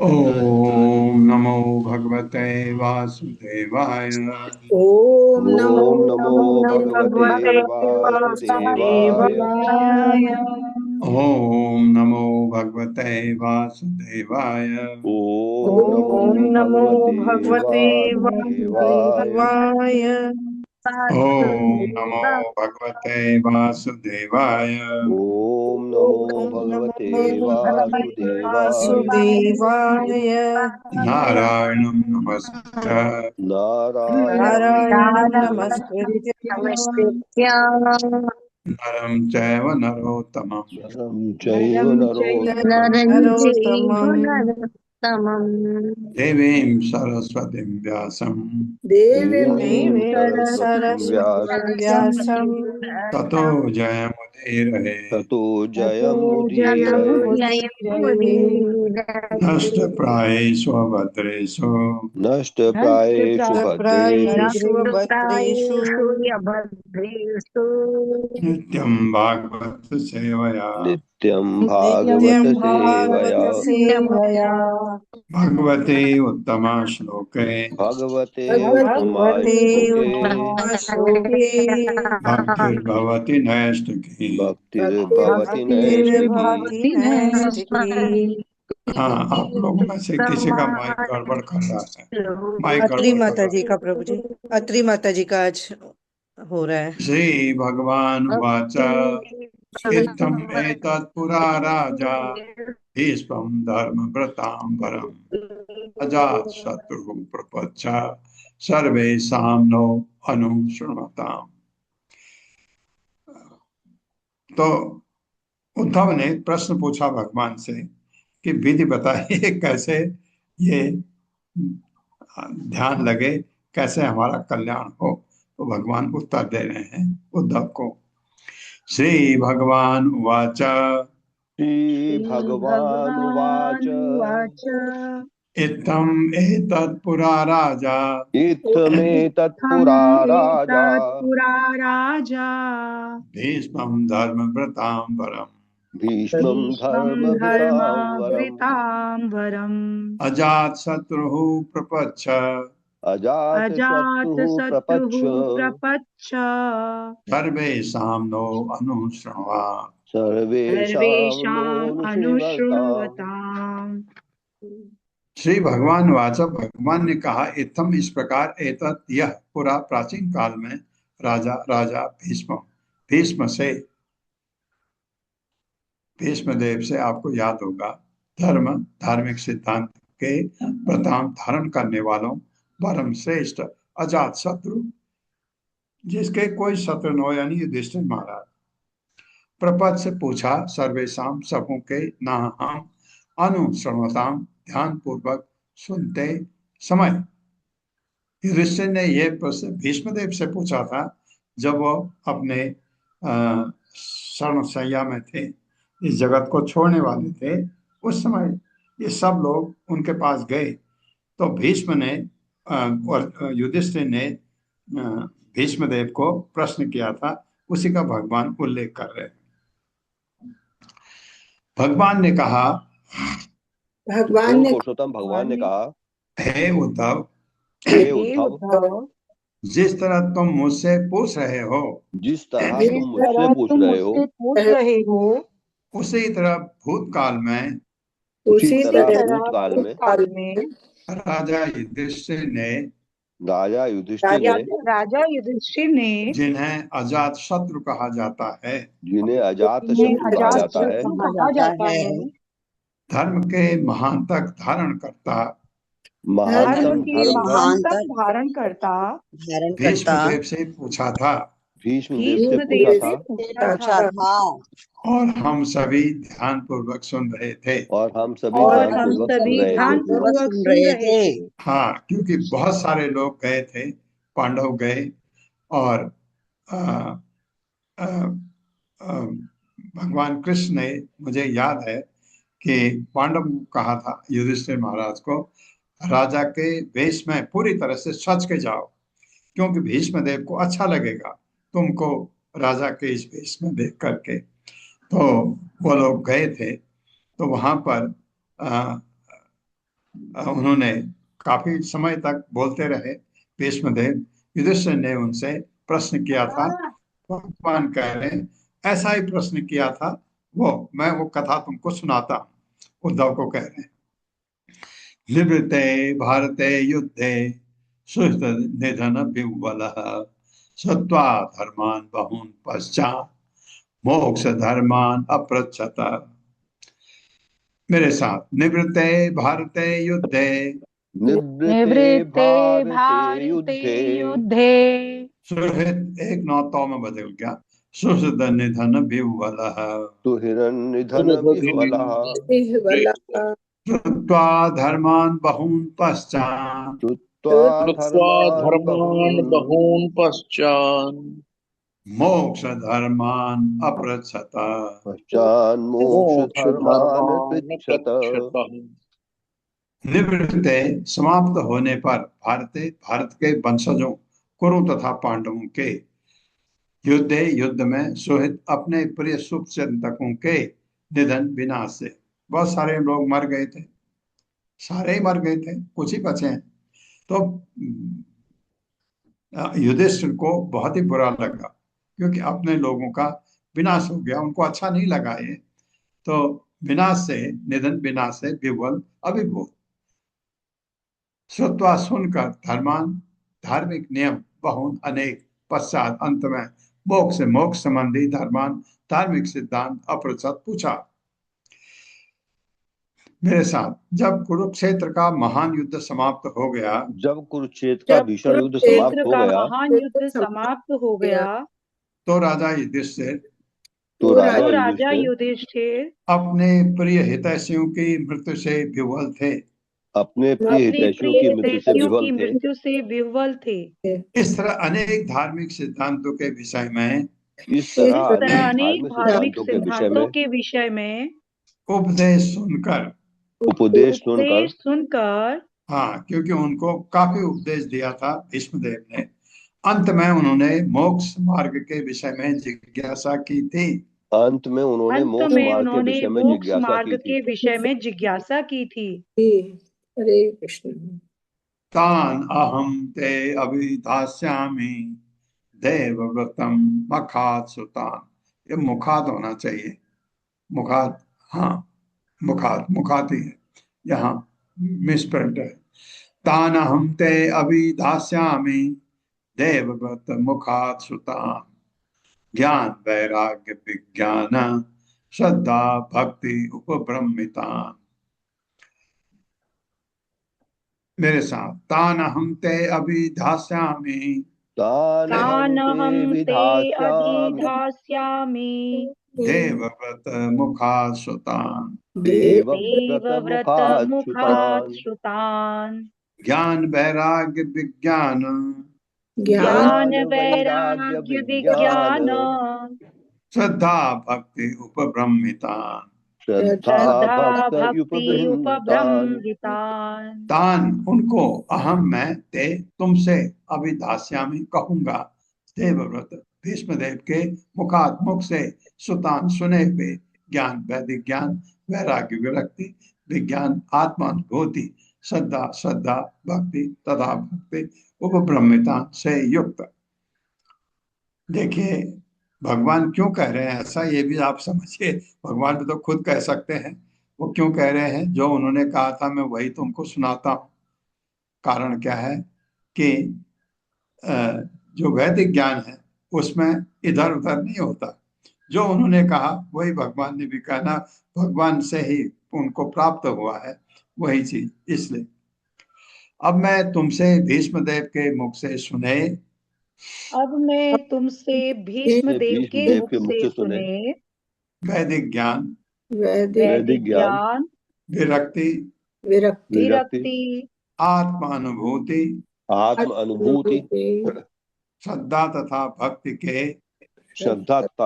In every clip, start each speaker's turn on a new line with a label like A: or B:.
A: ओम नमो भगवते वासुदेवाय।
B: ओम नमो
C: ओम नमो भगवते वासुदेवाय।
A: ओम नमो भगवते वासुदेवाय।
C: ओम
B: ओम
C: नमो
B: नमो
C: भगवते वासुदेवाय।
A: ओम नमो भगवते वासुदेवाय।
C: ओम नमो
B: ओम
C: भगवते
B: नमो
C: वासुदेवाय।
B: वासुदेवाय।
A: नारायणं नमस्कृत्य
C: नारायणं
B: नारायणं
C: नमस्कृत्य
B: नमस्कृत्य
A: नरं चैव नरोत्तमं
C: नरं चैव नरोत्तमं
B: नरोत्तमम् समम्
A: देवीं सरस्वतीं व्यासं
B: देवीं
C: देवीं सरस्वतीं
B: सरस्वतीं
C: व्यासं
B: व्यासं
A: ततो जयमुदीरये।
C: ततो
B: ततो
C: जयमुदीरये।
A: नष्टप्रायेषु अभद्रेषु
C: नष्टप्रायेषु भद्रेषु
B: नष्टप्रायेषु
A: नित्यं भागवत सेवया
C: नित्यं
B: नित्यं
C: भागवत सेवया
B: भागवत सेवया
A: भगवते उत्तमा श्लोके
C: भगवते उत्तमाय
B: भगवते
C: श्लोके
B: उत्तमश्लोके
A: भक्तिर्भवति नैष्ठिकी।
C: भक्तिर्भवति नैष्ठिकी।
B: भक्तिर्भवति नैष्ठिकी।
A: हाँ, आप लोगों में से किसी का माइक गड़बड़ कर रहा है। माइक
B: अत्रि
A: गड़बड़ कर
B: माता
A: रहा
B: जी
A: है।
B: का प्रभु जी, अत्रि माता जी का आज हो रहा है।
A: श्री भगवान वाच इत्थम् एतत् पुरा राजा भीष्मं धर्मव्रतांबरम् अजात शत्रु प्रपच्छ सर्वेषां नो अनुशृणवताम्। तो उद्धव ने प्रश्न पूछा भगवान से कि विधि बताइए कैसे ये ध्यान लगे, कैसे हमारा कल्याण हो। तो भगवान उत्तर दे रहे हैं उद्धव को। श्री भगवान उवाच
C: श्रीभगवानुवाच
B: श्रीभगवानुवाच
A: इत्थम् एतत् पुरा राजा
C: इत्थमेतत्पुरा राजा
B: इत्थमेतत्पुरा राजा
A: भीष्मं धर्मव्रतांबरम्
C: भीष्मं
B: भीष्मं
C: धर्मभृतांवरम्
B: धर्मावृतांबरम्
A: अजातशत्रुः प्रपच्छ
C: अजातशत्रुः प्रपच्छ
B: अजातशत्रुः प्रपच्छ
A: सर्वेषां नो अनुशृण्वा।
C: सर्वेषां
B: सर्वेषाम्
C: नोऽनुशृण्वताम्।
B: अनुशृण्वताम्।
A: श्री भगवान वाचा, भगवान ने कहा इत्थम इस प्रकार, एतत् यह पूरा प्राचीन काल में राजा राजा भीष्म भीष्म से भीष्मदेव से आपको याद होगा, धर्म धार्मिक सिद्धांत के प्रताप धारण करने वालों परम श्रेष्ठ अजात शत्रु, जिसके कोई शत्रु न हो, यानी युधिष्ठिर महाराज, प्रपंच से पूछा सर्वेशम सबों के ना हम अनुश्रवताम ध्यान पूर्वक सुनते समय। युधिष्ठिर ने यह प्रश्न भीष्मदेव से पूछा था जब वो अपने शरणशैया में थे, इस जगत को छोड़ने वाले थे। उस समय ये सब लोग उनके पास गए तो भीष्म ने और युधिष्ठिर ने भीष्मदेव को प्रश्न किया था, उसी का भगवान उल्लेख कर रहे हैं। भगवान ने कहा,
B: भगवान ने
C: पुरुषोत्तम भगवान ने कहा,
A: हे उद्धव,
C: हे उद्धव,
A: जिस तरह तुम मुझसे पूछ रहे हो,
C: जिस तरह तुम मुझसे पूछ रहे हो,
A: उसी तरह भूतकाल में
C: उसी तरह भूतकाल में
A: राजा युधिष्ठिर ने
C: राजा युधिष्ठिर ने
A: जिन्हें अजात शत्रु कहा जाता है,
C: जिन्हें अजात शत्रु कहा जाता है,
A: धर्म के महानतक धारण करता
C: महानतम धर्म
A: भीष्मदेव से पूछा था,
C: भीष्मदेव से पूछा था
A: और हम सभी ध्यान पूर्वक सुन रहे थे।
C: और हम सभी ध्यान पूर्वक सुन रहे थे।
A: हाँ, क्योंकि बहुत सारे लोग गए थे, पांडव गए और आ, आ, आ, भगवान कृष्ण ने, मुझे याद है कि पांडव को कहा था युधिष्ठिर महाराज को, राजा के वेश में पूरी तरह से सच के जाओ, क्योंकि भीष्मदेव को अच्छा लगेगा तुमको राजा के इस वेश में देख करके। तो वो लोग गए थे, तो वहां पर उन्होंने काफी समय तक बोलते रहे भीष्मदेव। युधिष्ठिर ने उनसे प्रश्न किया था, भगवान कह रहे हैं ऐसा ही प्रश्न किया था, मैं वो कथा तुमको सुनाता हूं। उद्धव को कह रहे हैं, निवृत्ते भारते युद्धे सुहृद निधन विह्वलः सत्वा धर्मान बहून् पश्चात् मोक्ष धर्मान अपृच्छत। मेरे साथ, निवृत्ते भारते युद्धे,
C: निवृत्ते भारते युद्धे
A: सुहृद एक नौतों में बदल गया, सुहृद निधन विह्वलः
C: सुहृद निधन विह्वलः
A: श्रुत्वा धर्मान् बहून् पश्चात्
C: श्रुत्वा
D: कृत्वा
C: धर्मान्
D: धर्मान्
C: बहून्
D: बहून् पश्चान्
A: मोक्ष धर्मान् अपृच्छत।
C: पश्चान् मोक्षधर्मान्
D: मोक्षधर्मान्
C: पृच्छत।
D: पृच्छतः।
A: निवृत्ते समाप्त होने पर भारत के वंशजों कुरु तथा पांडवों के युद्ध में सुहित अपने प्रिय शुभ चिंतकों के निधन विनाश से, बहुत सारे लोग मर गए थे, सारे ही मर गए थे, कुछ ही बचे हैं। तो युधिष्ठिर को बहुत ही बुरा लगा, क्योंकि अपने लोगों का विनाश हो गया, उनको अच्छा नहीं लगा ये। तो विनाश से, निधन विनाश से विह्वल अभिभूत। श्रुत्वा सुनकर धर्मान, धार्मिक नियम बहुत अनेक पश्चात अंत में मोक्ष संबंधी धर्मान धार्मिक सिद्धांत अपृच्छत पूछा। मेरे साथ जब कुरुक्षेत्र का महान युद्ध समाप्त हो गया,
C: जब कुरुक्षेत्र का भीषण युद्ध समाप्त हो गया,
E: महान युद्ध समाप्त हो गया,
A: तो राजा युधिष्ठिर
C: तो
E: राजा
C: राजा युधिष्ठिर
E: युधिष्ठिर
A: अपने प्रिय हितैषियों की मृत्यु से विह्वल थे।
C: अपने प्रिय हितैषियों की मृत्यु से विह्वल थे।
E: मृत्यु से विह्वल थे।
A: इस तरह अनेक धार्मिक सिद्धांतों के विषय में
C: इस तरह
E: अनेक
C: अनेक धार्मिक सिद्धांतों
E: के विषय में
A: उपदेश सुनकर,
C: उपदेश
E: सुनकर
A: हाँ, क्योंकि उनको काफी उपदेश दिया था भीष्मदेव ने, अंत में उन्होंने मोक्ष मार्ग के विषय में जिज्ञासा की थी।
C: अंत में उन्होंने मोक्ष मार्ग के विषय में जिज्ञासा की थी।
B: हरे कृष्ण।
A: तान अहम ते अभिधास्यामि देवव्रतम मखात सुतान। ये मुखात होना चाहिए, मुखात, हाँ मुखात ही है, यहाँ मिसप्रिंट है। तान अहम ते अभिधास्यामि देवव्रत मुखात सुतान ज्ञान वैराग्य विज्ञान श्रद्धा भक्ति उपब्रह्मितान। मेरे साथ तान हम ते अभिधास्यामि देवव्रत मुखात् श्रुतान् ज्ञान वैराग्य विज्ञान श्रद्धा भक्ति उपब्रह्मितान्। तान उनको, अहम मैं, ते तुमसे, अभिधास्यामि कहूंगा, देवव्रत भीष्मदेव के मुख से, सुतान सुने हुए, ज्ञान वैदिक ज्ञान, वैराग्य विरक्ति, विज्ञान आत्मानुभूति, श्रद्धा भक्ति तथा भक्ति उपब्रह्मिता से युक्त। देखिए भगवान क्यों कह रहे हैं ऐसा, ये भी आप समझिए। भगवान भी तो खुद कह सकते हैं, वो क्यों कह रहे हैं? जो उन्होंने कहा था मैं वही तुमको सुनाता हूँ। कारण क्या है कि जो वैदिक ज्ञान है उसमें इधर उधर नहीं होता। जो उन्होंने कहा वही भगवान ने भी कहना, भगवान से ही उनको प्राप्त हुआ है वही चीज। इसलिए अब मैं तुमसे भीष्मदेव के मुख से सुने,
E: अब मैं तुमसे भीष्मदेव के मुख से सुने
A: वैदिक ज्ञान, विरक्ति, आत्मानुभूति, श्रद्धा तथा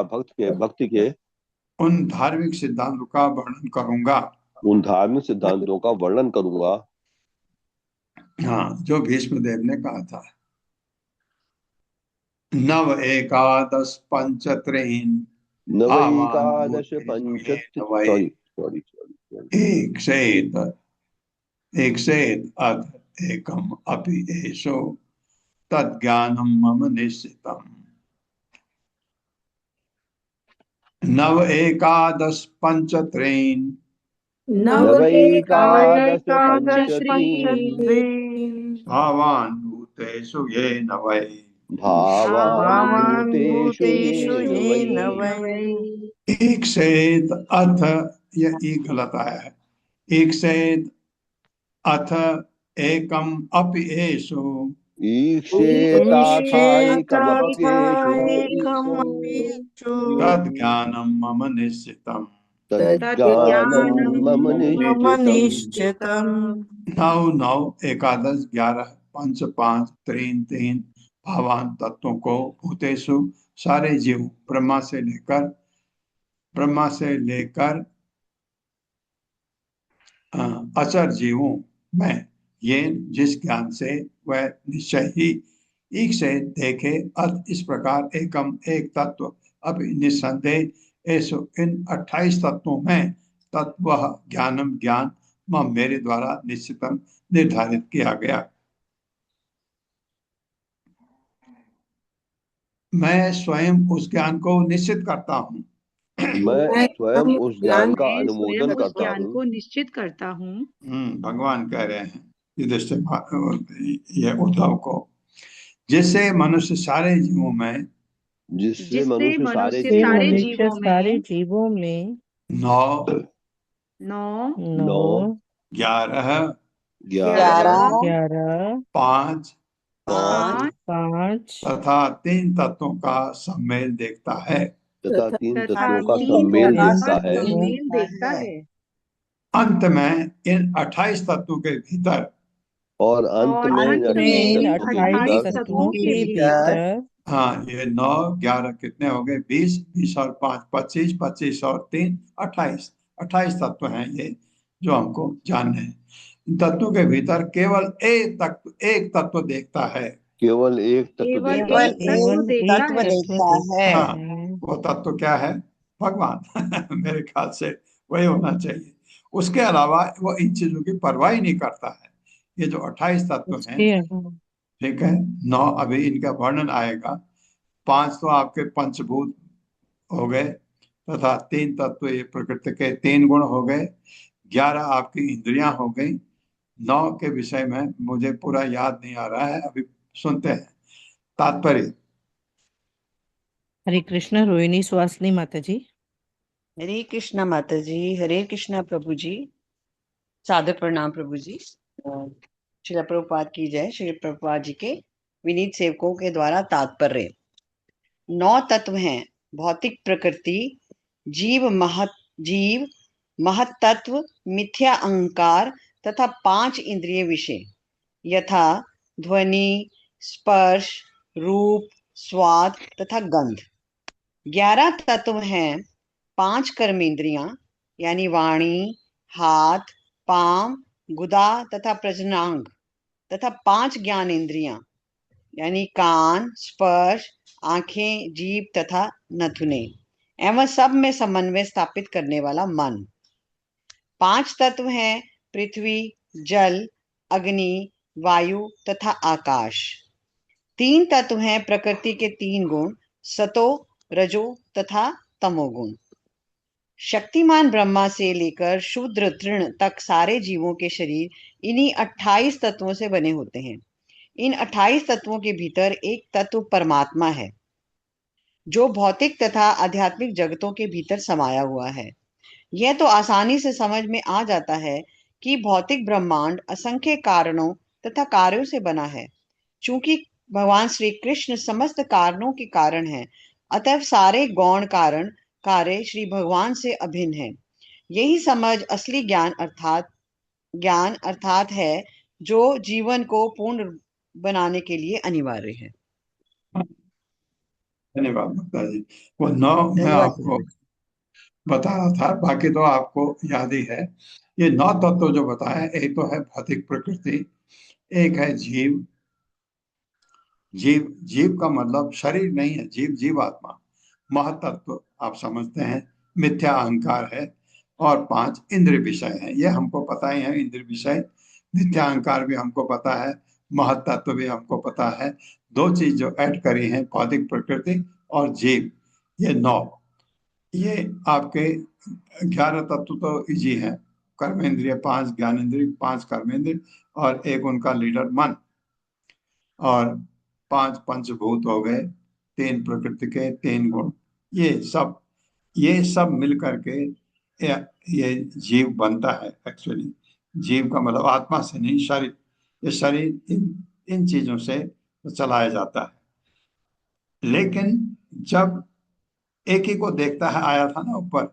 A: भक्ति के उन धार्मिक सिद्धांतों का वर्णन करूंगा, हाँ, जो भीष्मदेव ने कहा था। नव एकादश पंचत्रीन एक सेत अथ एकम अपि एषो तद्ज्ञानम मम निश्चितम्। नव एकादश पंचत्रीन भावान् भूतेषु येन वै एक सेत अथ, ये गलत आया है, एक सेत अथ एकम अपि एषु तद्ज्ञानम मम निश्चितम्।
C: तज्ज्ञानं मम
B: मम
C: निश्चितम्।
B: निश्चितम्।
A: नौ नौ एकादश 11 पंच 5 3 3 भावान तत्वों को भूतेषु सारे जीव ब्रह्मा से लेकर अचर जीवों में ये जिस ज्ञान से वह निश्चय ही एक से देखे अत इस प्रकार एकम एक तत्व अब निस्संदेह ऐसो इन 28 तत्वों में तत्व ज्ञानम ज्ञान मेरे द्वारा निश्चितम निर्धारित किया गया। मैं स्वयं उस ज्ञान को निश्चित करता हूँ।
C: मैं स्वयं उस ज्ञान का
E: मैं स्वयं
C: अनुमोदन
E: उस
C: करता
E: ज्ञान
C: हूँ।
E: को निश्चित करता हूँ।
A: भगवान कह रहे हैं ये उद्धव को, जिससे मनुष्य सारे जीवों में
C: जिससे मनुष्य सारे
B: जीवों में
A: नौ
E: नौ
C: 9
A: 11
C: 11
B: 11
A: 5
C: 5
B: 5
A: तथा 3 तत्वों का सम्मेल देखता है।
C: तथा 3
E: तथा
C: तत्वों का
E: 3
C: सम्मेल
E: तत्वों
C: देखता
E: का
C: है।
E: सम्मेल देखता है।
A: अंत में इन 28 तत्वों के भीतर
C: और अंत
E: और
C: में इन
E: अंत में
C: 28
E: इन
C: तत्वों के
E: 28
C: भीतर
E: तत्वों के भीतर
A: हाँ, ये 9 11 कितने हो गए? 20 20 और 5 25 25 और 3 28 28 तत्व हैं ये जो हमको जानने हैं। इन तत्वों के भीतर केवल एक तत्व देखता है।
C: केवल एक तत्व
E: केवल
C: देखता है।
E: एक तत्व देखता है।
A: हाँ, वो तत्व क्या है? भगवान। मेरे ख्याल से वही होना चाहिए। उसके अलावा वो इन चीजों की परवाह ही नहीं करता है। ये जो 28 तत्व हैं, ठीक है, 9 अभी इनका वर्णन आएगा। 5 तो आपके पंचभूत हो गए तथा 3 तत्व ये प्रकृति के 3 गुण हो गए। 11 आपकी इंद्रियां हो गई। 9 के विषय में मुझे पूरा याद नहीं आ रहा है, अभी सुनते हैं तात्पर्य।
B: हरे कृष्ण। रोहिणी सुहासिनी माता जी।
F: हरे कृष्णा माता जी। हरे कृष्णा प्रभु जी। सादर प्रणाम प्रभु जी। श्रील प्रभुपाद की जय। श्री प्रभुपाद जी के विनीत सेवकों के द्वारा तात्पर्य। 9 तत्व हैं: भौतिक प्रकृति, जीव महत तत्व, मिथ्या अहंकार तथा 5 इंद्रिय विषय यथा ध्वनि, स्पर्श, रूप, स्वाद तथा गंध। 11 तत्व हैं: 5 कर्मेंद्रियां यानी वाणी, हाथ, पांव, गुदा तथा प्रजनांग तथा 5 ज्ञानेंद्रियां यानी कान, स्पर्श, आंखें, जीभ तथा नथुने एवं सब में समन्वय स्थापित करने वाला मन। 5 तत्व हैं: पृथ्वी, जल, अग्नि, वायु तथा आकाश। 3 तत्व हैं: प्रकृति के 3 गुण, सतो, रजो तथा तमोगुण। शक्तिमान ब्रह्मा से लेकर शूद्र तृण तक सारे जीवों के शरीर इन्हीं 28 तत्वों से बने होते हैं। इन 28 तत्वों के भीतर एक तत्व परमात्मा है जो भौतिक तथा आध्यात्मिक जगतों के भीतर समाया हुआ है। यह तो आसानी से समझ में आ जाता है कि भौतिक ब्रह्मांड असंख्य कारणों तथा कार्यों से बना है। चूंकि भगवान श्री कृष्ण समस्त कारणों के कारण हैं, अतः सारे गौण कारण कार्य श्री भगवान से अभिन्न है। यही समझ असली ज्ञान अर्थात है जो जीवन को पूर्ण बनाने के लिए अनिवार्य है।
A: धन्यवाद माता जी। वो 9 मैं आपको बता रहा था, बाकी तो आपको याद ही है। ये 9 तत्व जो बताए, एक तो है भौतिक प्रकृति, एक है जीव। जीव का मतलब शरीर नहीं है, जीवात्मा। महतत्व आप समझते हैं, मिथ्या अहंकार है, और 5 इंद्रिय विषय है। ये हमको पता ही है, इंद्रिय विषय। मिथ्या अहंकार भी हमको पता है, महतत्व भी हमको पता है। 2 चीज जो ऐड करी है, भौतिक प्रकृति और जीव, ये 9। ये आपके 11 तत्व तो इजी है। कर्मेंद्रिय 5, ज्ञानेन्द्रिय 5, कर्मेंद्रिय, और एक उनका लीडर मन, और 5 पंचभूत हो गए, 3 प्रकृति के 3 गुण। ये सब मिल करके ये जीव बनता है। एक्चुअली जीव का मतलब आत्मा से नहीं, शरीर। ये शरीर इन चीजों से चलाया जाता है। लेकिन जब एक ही को देखता है, आया था ना ऊपर,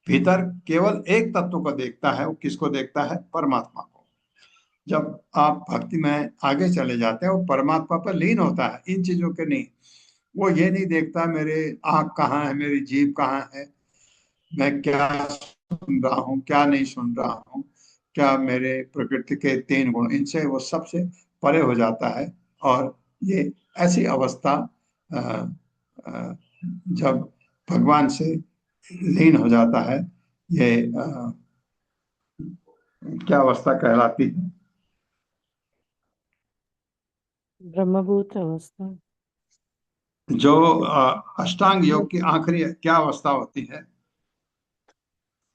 A: भीतर केवल एक तत्व को देखता है। वो किसको देखता है? परमात्मा को। जब आप भक्ति में आगे चले जाते हैं वो परमात्मा पर लीन होता है, इन चीजों के नहीं। वो ये नहीं देखता मेरे आंख कहाँ है, मेरी जीभ कहाँ है, मैं क्या सुन रहा हूँ, क्या नहीं सुन रहा हूँ, क्या मेरे प्रकृति के तीन गुण, इनसे वो सबसे परे हो जाता है। और ये ऐसी अवस्था अ, अ, जब भगवान से लीन हो जाता है, ये क्या अवस्था कहलाती है?
B: ब्रह्मभूत अवस्था।
A: जो अष्टांग योग की आखिरी क्या अवस्था होती है?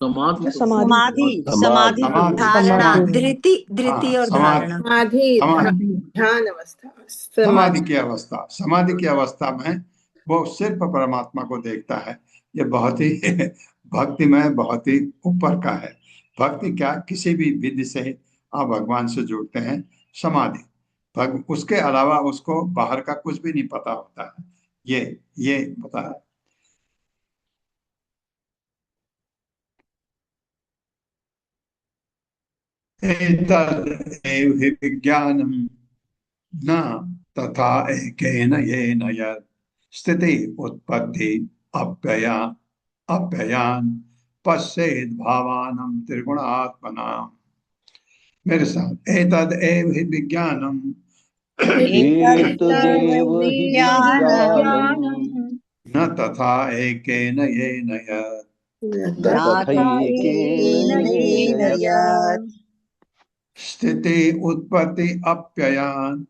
D: समाधि
B: समाधि।
F: समाधि
A: समाधि।
F: धारणा
A: समाधि।
B: धृति
A: हाँ,
B: और
A: समाधि।
B: धारणा।
A: समाधि।
G: ध्यान अवस्था,
A: समाधि
G: समाधि।
A: की अवस्था। समाधि की अवस्था में वो सिर्फ परमात्मा को देखता है। ये बहुत ही भक्ति में बहुत ही ऊपर का है। भक्ति क्या, किसी भी विधि से आप भगवान से जुड़ते हैं। समाधि उसके अलावा उसको बाहर का कुछ भी नहीं पता होता है। ये पता है। एतदेव हि विज्ञानम् न तथा एकेन येन यत् स्थिति उत्पत्ति अव्यया अव्ययान पश्येद भावानं त्रिगुणात्मनाम्। मेरे साथ, एतद एव हि विज्ञानम्
C: एतदेव हि विज्ञानम्
A: न तथा एकेन येन यत्
C: न तथैकेन येन यत्
A: स्थिति उत्पत्ति अप्ययान।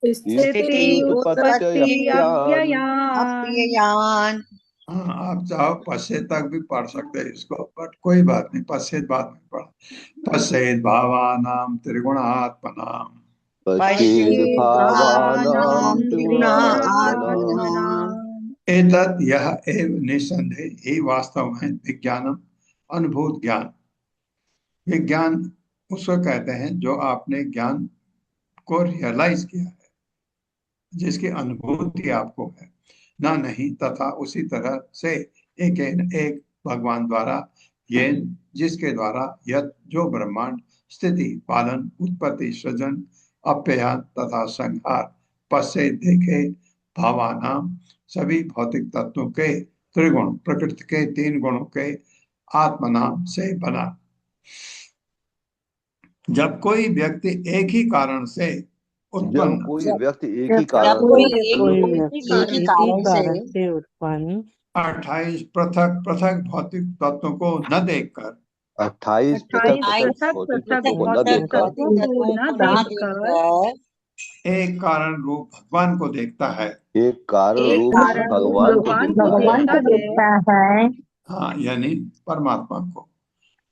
F: स्थिति उत्पत्ति
C: स्थित्युत्पत्त्यव्ययान्
F: अप्ययान।
A: हाँ, आप चाहो पश्चेत तक भी पढ़ सकते हैं इसको, बट कोई बात नहीं, पश्चेत बाद में पढ़ा। पश्चेत भावानाम त्रिगुणात्मनाम।
C: पश्येद भावानां त्रिगुणात्मनाम्
F: त्रिगुणात्मनाम्।
A: एतत् यह एव निसंदेह ही वास्तव में विज्ञानम, अनुभूत ज्ञान। विज्ञान उसको कहते हैं जो आपने ज्ञान को रियलाइज किया है, जिसकी अनुभूति आपको है। ना नहीं तथा उसी तरह से एक भगवान द्वारा ये, जिसके द्वारा यह जो ब्रह्मांड स्थिति पालन उत्पत्ति सृजन अप्ययन तथा संहार पश्चे देखे भावानाम सभी भौतिक तत्वों के त्रिगुण प्रकृति के तीन गुणों के आत्मनाम से बना। जब कोई व्यक्ति एक ही कारण से
C: जब
A: उत्पन्न,
C: कोई व्यक्ति एक ही
F: जब
C: कारण
F: कोई
B: एक ही कारण से उत्पन्न
A: 28 पृथक पृथक भौतिक तत्वों को न देखकर
C: 28 पृथक पृथक भौतिक तत्वों को न देखकर
F: तत्वों को न देखकर
A: एक कारण रूप भगवान को देखता है।
C: एक कारण रूप भगवान को देखता है।
A: हाँ, यानी परमात्मा को।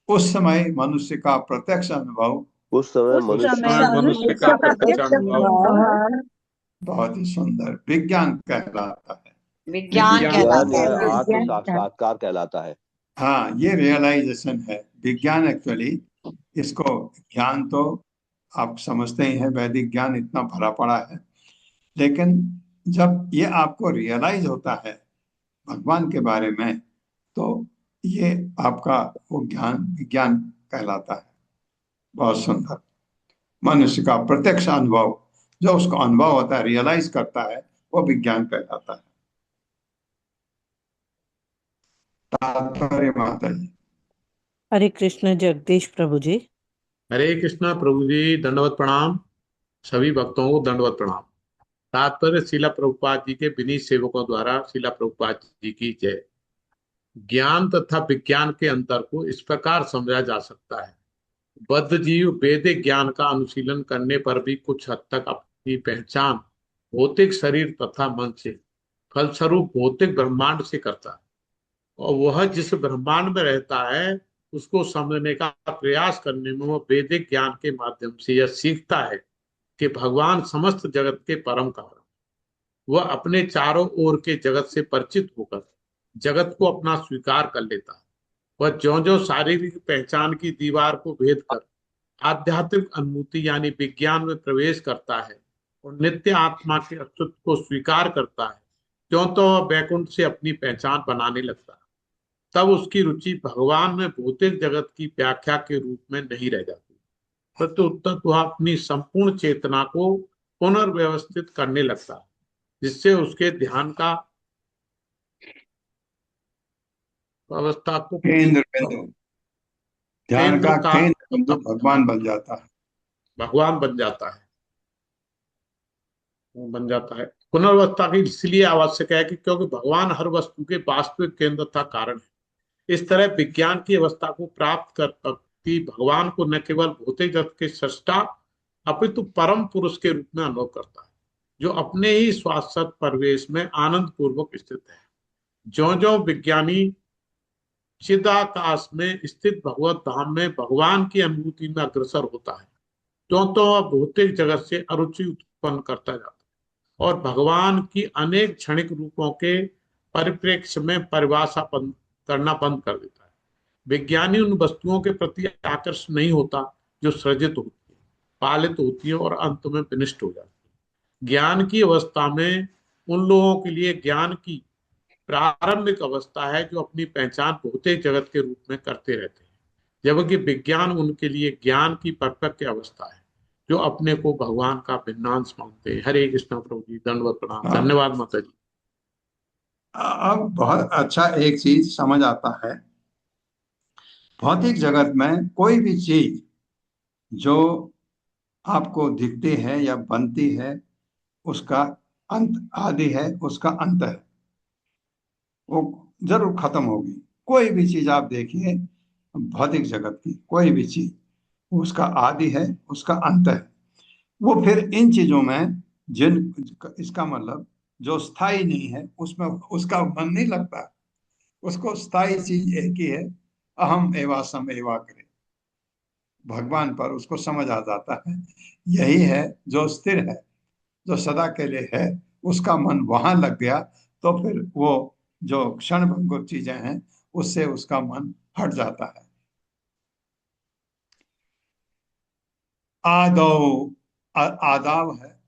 A: उस समय मनुष्य का प्रत्यक्ष अनुभव,
C: उस समय
A: मनुष्य का प्रत्यक्ष अनुभव बहुत ही सुंदर विज्ञान कहलाता है।
F: विज्ञान
C: विज्ञान
F: कहलाता
C: या
F: है।
C: आत्म साक्षात्कार कहलाता है।
A: हाँ, ये रियलाइजेशन है विज्ञान। एक्चुअली इसको ज्ञान तो आप समझते ही हैं, वैदिक ज्ञान इतना भरा पड़ा है, लेकिन जब ये आपको रियलाइज होता है भगवान के बारे में, तो ये आपका वो ज्ञान विज्ञान कहलाता है। बहुत सुंदर। मनुष्य का प्रत्यक्ष अनुभव, जो उसको अनुभव होता है, रियलाइज करता है, वो विज्ञान कहलाता है। तात्पर्य माता जी।
B: हरे कृष्ण जगदीश प्रभु जी।
H: हरे कृष्णा प्रभु जी, दंडवत प्रणाम। सभी भक्तों को दंडवत प्रणाम। तात्पर्य शिला प्रभुपाद जी के विनीत सेवकों द्वारा शिला प्रभुपाद जी की जय। ज्ञान तथा विज्ञान के अंतर को इस प्रकार समझा जा सकता है। बद्ध जीव वैदिक ज्ञान का अनुशीलन करने पर भी कुछ हद तक अपनी पहचान भौतिक शरीर तथा मन से, फलस्वरूप भौतिक ब्रह्मांड से करता है, और वह जिस ब्रह्मांड में रहता है उसको समझने का प्रयास करने में वह वैदिक ज्ञान के माध्यम से यह सीखता है कि भगवान समस्त जगत के परम कारण। वह अपने चारों ओर के जगत से परिचित होकर जगत को अपना स्वीकार कर लेता है। वह ज्यों ज्यों शारीरिक पहचान की दीवार को भेद कर आध्यात्मिक अनुभूति यानी विज्ञान में प्रवेश करता है और नित्य आत्मा के अस्तित्व को स्वीकार करता है, त्यों तो वह वैकुंठ से अपनी पहचान बनाने लगता है। तब उसकी रुचि भगवान में भौतिक जगत की व्याख्या के रूप में नहीं रह जाती, प्रत्युत्तर वह अपनी संपूर्ण चेतना को पुनर्व्यवस्थित करने लगता है, जिससे उसके ध्यान का अवस्था को
A: केंद्र बिंदु, ध्यान
H: केंद्र
A: का
H: का
A: केंद्र बिंदु भगवान बन जाता है।
H: भगवान बन जाता है। पुनर्वस्था की इसलिए आवश्यक है कि क्योंकि भगवान हर वस्तु के वास्तविक केंद्र का कारण है। इस तरह विज्ञान की अवस्था को प्राप्त कर व्यक्ति भगवान को न केवल भौतिक जगत के सृष्टा अपितु परम पुरुष के रूप में अनुभव करता है, जो अपने ही शाश्वत परिवेश में आनंद पूर्वक स्थित है। ज्यो ज्यो विज्ञानी चिदाकाश में स्थित भगवत धाम में भगवान की अनुभूति में अग्रसर होता है, त्यों तो वह भौतिक जगत से अरुचि उत्पन्न करता जाता है और भगवान की अनेक क्षणिक रूपों के परिप्रेक्ष्य में परिभाषा करना बंद कर देता है। विज्ञानी उन वस्तुओं के प्रति आकर्षित नहीं होता जो सृजित होती है, पालित होती है और अंत में विनिष्ट हो जाती है। ज्ञान की अवस्था में उन लोगों के लिए ज्ञान की प्रारंभिक अवस्था है जो अपनी पहचान भौतिक जगत के रूप में करते रहते हैं, जबकि विज्ञान उनके लिए ज्ञान की परिपक्व अवस्था है जो अपने को भगवान का भिन्नांश मानते हैं। हरे कृष्ण प्रभु जी, दंडवत प्रणाम। धन्यवाद माता जी।
A: अब बहुत अच्छा एक चीज समझ आता है, भौतिक जगत में कोई भी चीज जो आपको दिखती है या बनती है उसका अंत आदि है, उसका अंत है, वो जरूर खत्म होगी। कोई भी चीज आप देखिए भौतिक जगत की, कोई भी चीज उसका आदि है, उसका अंत है। वो फिर इन चीजों में जिन, इसका मतलब जो स्थायी नहीं है उसमें उसका मन नहीं लगता। उसको स्थायी चीज एक ही है, अहम एवासम एवाग्रे, भगवान पर उसको समझ आ जाता है। यही है जो स्थिर है, जो सदा के लिए है, उसका मन वहां लग गया तो फिर वो जो क्षणभंगुर चीजें हैं उससे उसका मन हट जाता है। आदौ, आदाव है,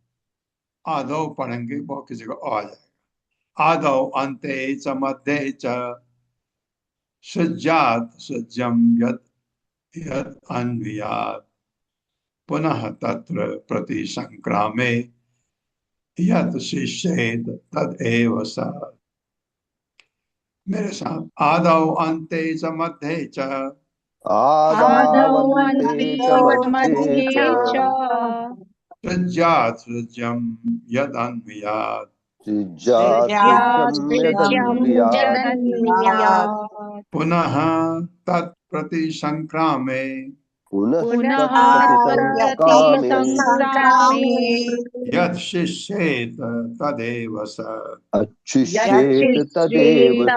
A: आदौ पढ़ेंगे बहुत किसी को आ जाएगा। आदौ अन्ते च मध्ये च सृज्यात् सृज्यं यत् यत् अन्वियात् पुनः तत्र प्रति संक्रामे यत् शिष्येत तदेव स। मेरे साथ, आदौ अन्ते च मध्ये च
C: आदावन्ते च मध्ये च
A: सृज्यात् सृज्यं यदन्वियात्
C: सृज्यात् सृज्यं यदन्वियात्
A: पुनः तत्प्रति संक्रामे
C: पुनः तत्प्रति संक्रामे
A: यत् शिष्येत तदेव स।
C: यच्छिष्येत तदेव स।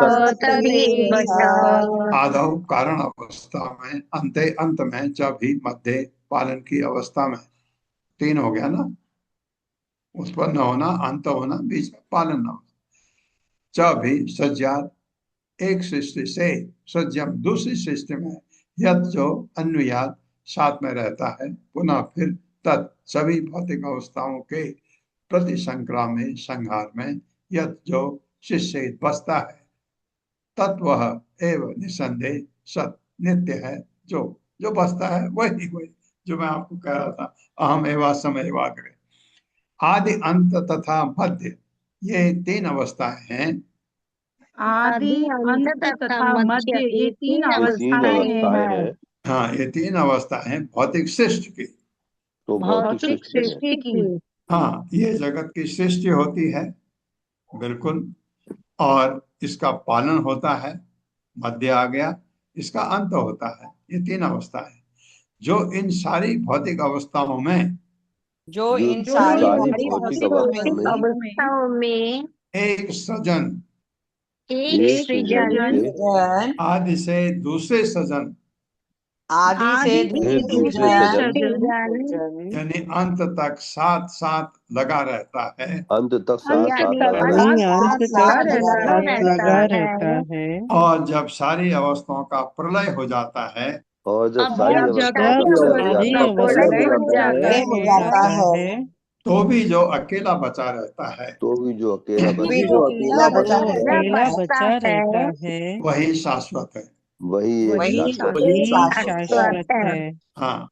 A: आदौ कारण अवस्था में, अंते अंत में, च भी मध्य पालन की अवस्था में, तीन हो गया ना, उत्पन्न होना, अंत होना, बीच में पालन होना। च भी सज्जात, एक सृष्टि से, सज्जम दूसरी सृष्टि में, यद जो अन्वयात साथ में रहता है, पुनः फिर तत् सभी भौतिक अवस्थाओं के प्रति संक्राम में, संहार में, यद जो शिष्य बसता है, तत्व एवं निसंदेह सत नित्य है, जो जो बसता है वही वही जो मैं आपको कह रहा था, अहम एवासम एवाग्रे। आदि अंत तथा मध्य, ये तीन अवस्थाएं हैं।
E: आदि अंत तथा मध्य, ये तीन अवस्थाएं हैं।
A: हाँ, ये तीन अवस्थाएं हैं भौतिक सृष्टि की,
C: तो भौतिक सृष्टि की।
A: हाँ, ये जगत की सृष्टि होती है बिल्कुल, और इसका पालन होता है, मध्य आ गया, इसका अंत होता है। ये तीन अवस्था है जो इन सारी भौतिक अवस्थाओं में,
F: जो इन सारी
C: भौतिक अवस्थाओं में
A: एक सृजन,
C: एक सृजन
A: आदि से दूसरे सृजन,
F: आदि से दूसरे सृजन,
A: यानी अंत तक साथ साथ लगा रहता है,
C: अंत तक साथ
B: लगा रहता है।
A: और जब सारी अवस्थाओं का प्रलय हो जाता है,
C: और जब सारी
B: जब
C: अवस्थाओं का
B: सारी
C: प्रलय हो
B: अवस्था
C: जाता है
F: हो जाता है,
A: तो भी जो अकेला बचा रहता है
C: तो भी जो अकेला
F: भी
C: बचा
F: जो
B: अकेला
F: बचा
B: बचा रहता है
A: वही शाश्वत है।
C: वही एक
F: वही
C: शाश्वत
B: वही
F: शाश्वत
B: शाश्वत है।
A: हाँ,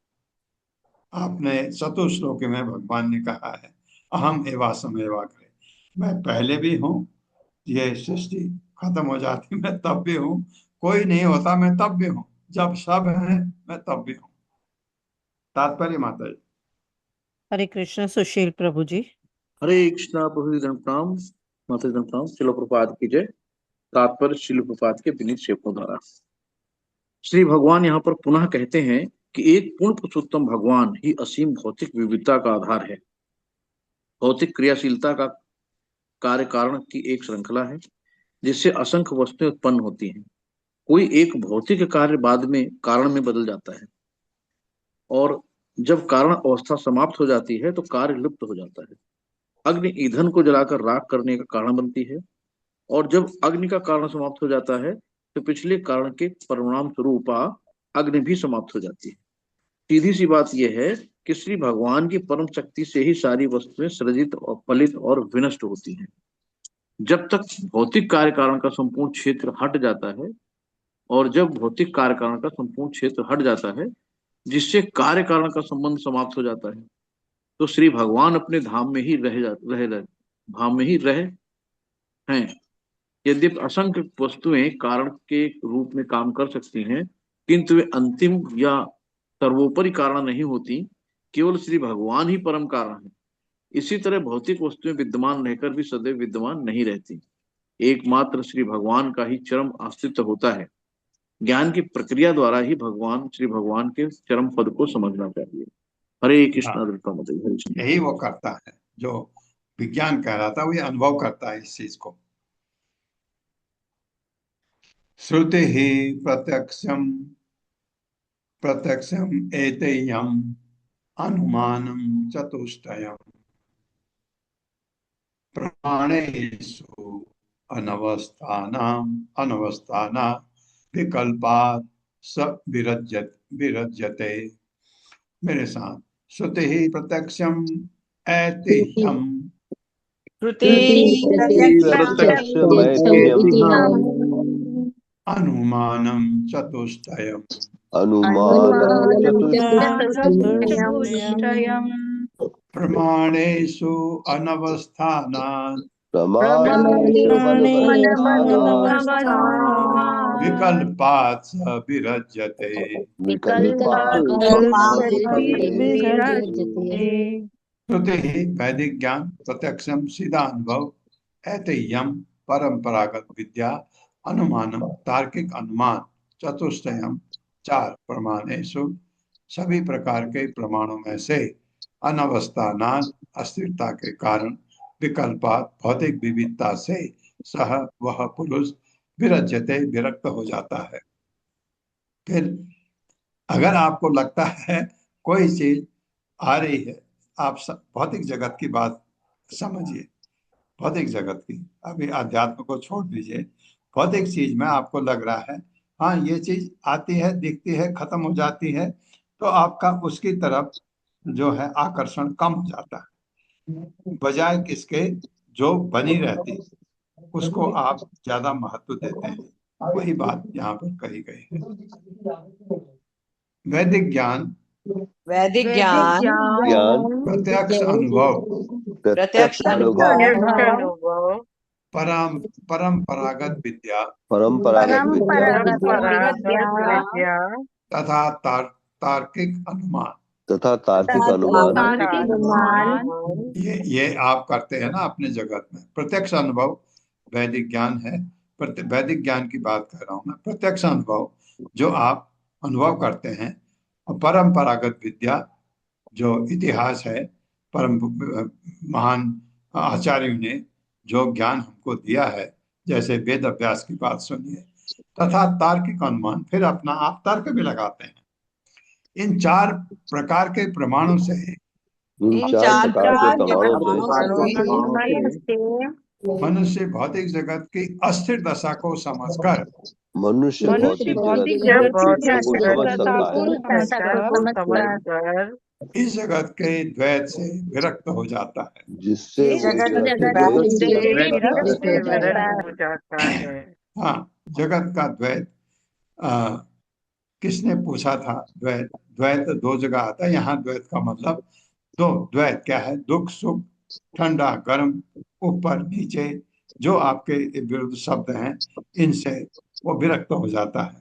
A: आपने चतुश्लोकी में भगवान ने कहा है, अहम एवासम एवाग्रे, मैं पहले भी हूँ, ये सृष्टि खत्म हो जाती मैं तब भी हूँ, कोई नहीं होता मैं तब भी हूँ, जब सब है मैं तब भी हूँ। तात्पर्य माता जी।
B: हरे कृष्ण। सुशील प्रभु जी।
D: हरे कृष्णा प्रभु जी प्रणाम, माता जी प्रणाम। शिल प्रपात की जय। तात्पर्य शिल प्रपात के विनीत सेवकों द्वारा। श्री भगवान यहाँ पर पुनः कहते हैं कि एक पूर्ण पुरुषोत्तम भगवान ही असीम भौतिक विविधता का आधार है। भौतिक क्रियाशीलता का कार्य कारण की एक श्रृंखला है जिससे असंख्य वस्तुएं उत्पन्न होती हैं। कोई एक भौतिक कार्य बाद में कारण में बदल जाता है और जब कारण अवस्था समाप्त हो जाती है तो कार्य लुप्त हो जाता है। अग्नि ईंधन को जलाकर राख करने का कारण बनती है और जब अग्नि का कारण समाप्त हो जाता है तो पिछले कारण के परिणाम स्वरूप अग्नि भी समाप्त हो जाती है। सीधी सी बात यह है कि श्री भगवान की परम शक्ति से ही सारी वस्तुएं सृजित और फलित और विनष्ट होती हैं। जब तक भौतिक कार्य कारण का संपूर्ण क्षेत्र हट जाता है और जब भौतिक कार्य कारण का संपूर्ण क्षेत्र हट जाता है जिससे कार्य कारण का संबंध समाप्त हो जाता है तो श्री भगवान अपने धाम में ही धाम में ही रह हैं। यद्यपि असंख्य वस्तुएं कारण के रूप में काम कर सकती हैं किंतु वे अंतिम या सर्वोपरि कारण नहीं होती। केवल श्री भगवान ही परम कारण है। इसी तरह भौतिक वस्तुएं विद्यमान रहकर भी सदैव विद्यमान नहीं रहती। एकमात्र श्री भगवान का ही चरम अस्तित्व होता है। ज्ञान की प्रक्रिया द्वारा ही श्री भगवान के चरम पद को समझना चाहिए। हरे कृष्ण।
A: हाँ, यही वो करता है जो विज्ञान कह रहा था, वो ये अनुभव करता है इस चीज को। श्रुति ही प्रत्यक्षम एतेयम् अनुमानम चतुष्टयम् प्राणेषु अनवस्थाना विकल्पात् स विरज्यते। मेरे साथ, श्रुति ही प्रत्यक्षम ऐतिह्यम् अनुमानम चतुष्टयम् प्रमाणेषु अनवस्थानात् विकल्पात् स विरज्यते। श्रुति ही वैदिक ज्ञान, प्रत्यक्षम सीधा अनुभव, ऐतिह्यम परंपरागत विद्या, अनुमानम तार्किक अनुमान, चतुष्टयम चार प्रमाणेषु सभी प्रकार के प्रमाणों में से, अनवस्थानात् अस्थिरता के कारण, विकल्पात भौतिक विविधता से, सह वह पुरुष विरज्यते विरक्त हो जाता है। फिर अगर आपको लगता है कोई चीज आ रही है, आप भौतिक जगत की बात समझिए, भौतिक जगत की, अभी अध्यात्म को छोड़ दीजिए, भौतिक चीज में आपको लग रहा है हाँ ये चीज आती है, दिखती है, खत्म हो जाती है, तो आपका उसकी तरफ जो है आकर्षण कम हो जाता है, बजाय किसके जो बनी रहती उसको आप ज्यादा महत्व देते हैं। वही बात यहाँ पर कही गई है। वैदिक ज्ञान प्रत्यक्ष अनुभव परंपरागत विद्या तथा तार्किक अनुमान ये आप करते हैं ना अपने जगत में। प्रत्यक्ष अनुभव वैदिक ज्ञान है, वैदिक ज्ञान की बात कर रहा हूं मैं। प्रत्यक्ष अनुभव जो आप अनुभव करते हैं, और परंपरागत विद्या जो इतिहास है, परम महान आचार्यों ने जो ज्ञान हमको दिया है, जैसे वेद अभ्यास की बात सुनिए, तथा तार्किक अनुमान, फिर अपना आप तर्क भी लगाते हैं। इन चार प्रकार के प्रमाणों से मनुष्य भौतिक जगत की अस्थिर दशा को समझकर इस जगत के द्वैत से विरक्त हो जाता है।
C: जिससे
E: इस
C: वो
E: जगत
C: जगत
E: के
C: के
E: द्वैत
C: द्वैत
E: से
C: से
E: विरक्त हो जाता है।
D: हो जाता है।
A: हाँ, जगत का द्वैत। किसने पूछा था द्वैत? द्वैत दो जगह आता है। यहाँ द्वैत का मतलब दो। द्वैत क्या है? दुख सुख, ठंडा गर्म, ऊपर नीचे, जो आपके विरुद्ध शब्द हैं, इनसे वो विरक्त हो जाता है।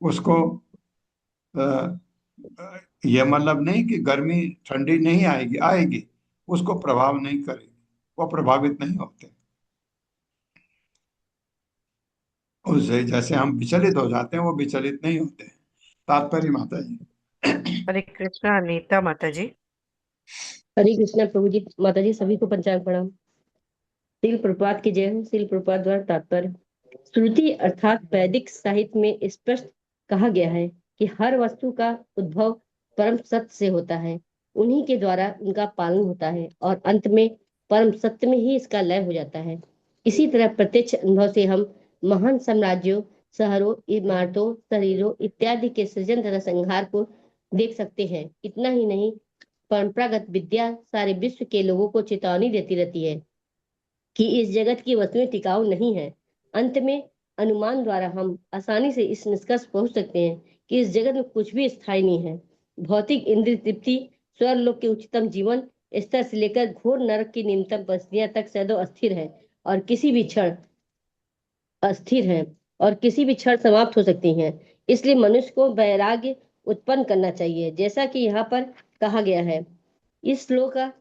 A: उसको ये मतलब नहीं कि गर्मी ठंडी नहीं आएगी, आएगी, उसको प्रभाव नहीं करेगी, वो प्रभावित नहीं होते उससे। जैसे हम विचलित हो जाते हैं, वो विचलित नहीं होते। तात्पर्य माता जी।
B: हरे कृष्णा नीता माता जी।
G: हरे कृष्णा प्रभु जी। माता जी सभी को पंचांग प्रणाम। श्रील प्रभुपाद की जय हो। श्रील प्रभुपाद द्वारा तात्पर्य। श्रुति अर्थात वैदिक साहित्य में स्पष्ट कहा गया है कि हर वस्तु का उद्भव परम सत्य से होता है, उन्हीं के द्वारा उनका पालन होता है और अंत में परम सत्य में ही इसका लय हो जाता है। इसी तरह प्रत्यक्ष अनुभव से हम महान साम्राज्यों, शहरों, इमारतों, शरीरों इत्यादि के सृजन तथा संहार को देख सकते हैं। इतना ही नहीं, परंपरागत विद्या सारे विश्व के लोगों को चेतावनी देती रहती है कि इस जगत की वस्तुएं टिकाऊ नहीं है। अंत में अनुमान द्वारा हम आसानी से इस निष्कर्ष पहुंच सकते हैं कि इस जगत में कुछ भी स्थायी नहीं है। भौतिक इंद्रिय तृप्ति, स्वर्गलोक के उच्चतम जीवन स्तर से लेकर घोर नरक की निम्नतम परिस्थितियां तक सदैव अस्थिर है और किसी भी क्षण समाप्त हो सकती हैं। इसलिए मनुष्य को वैराग्य उत्पन्न करना चाहिए, जैसा कि यहाँ पर कहा गया है। इस श्लोक का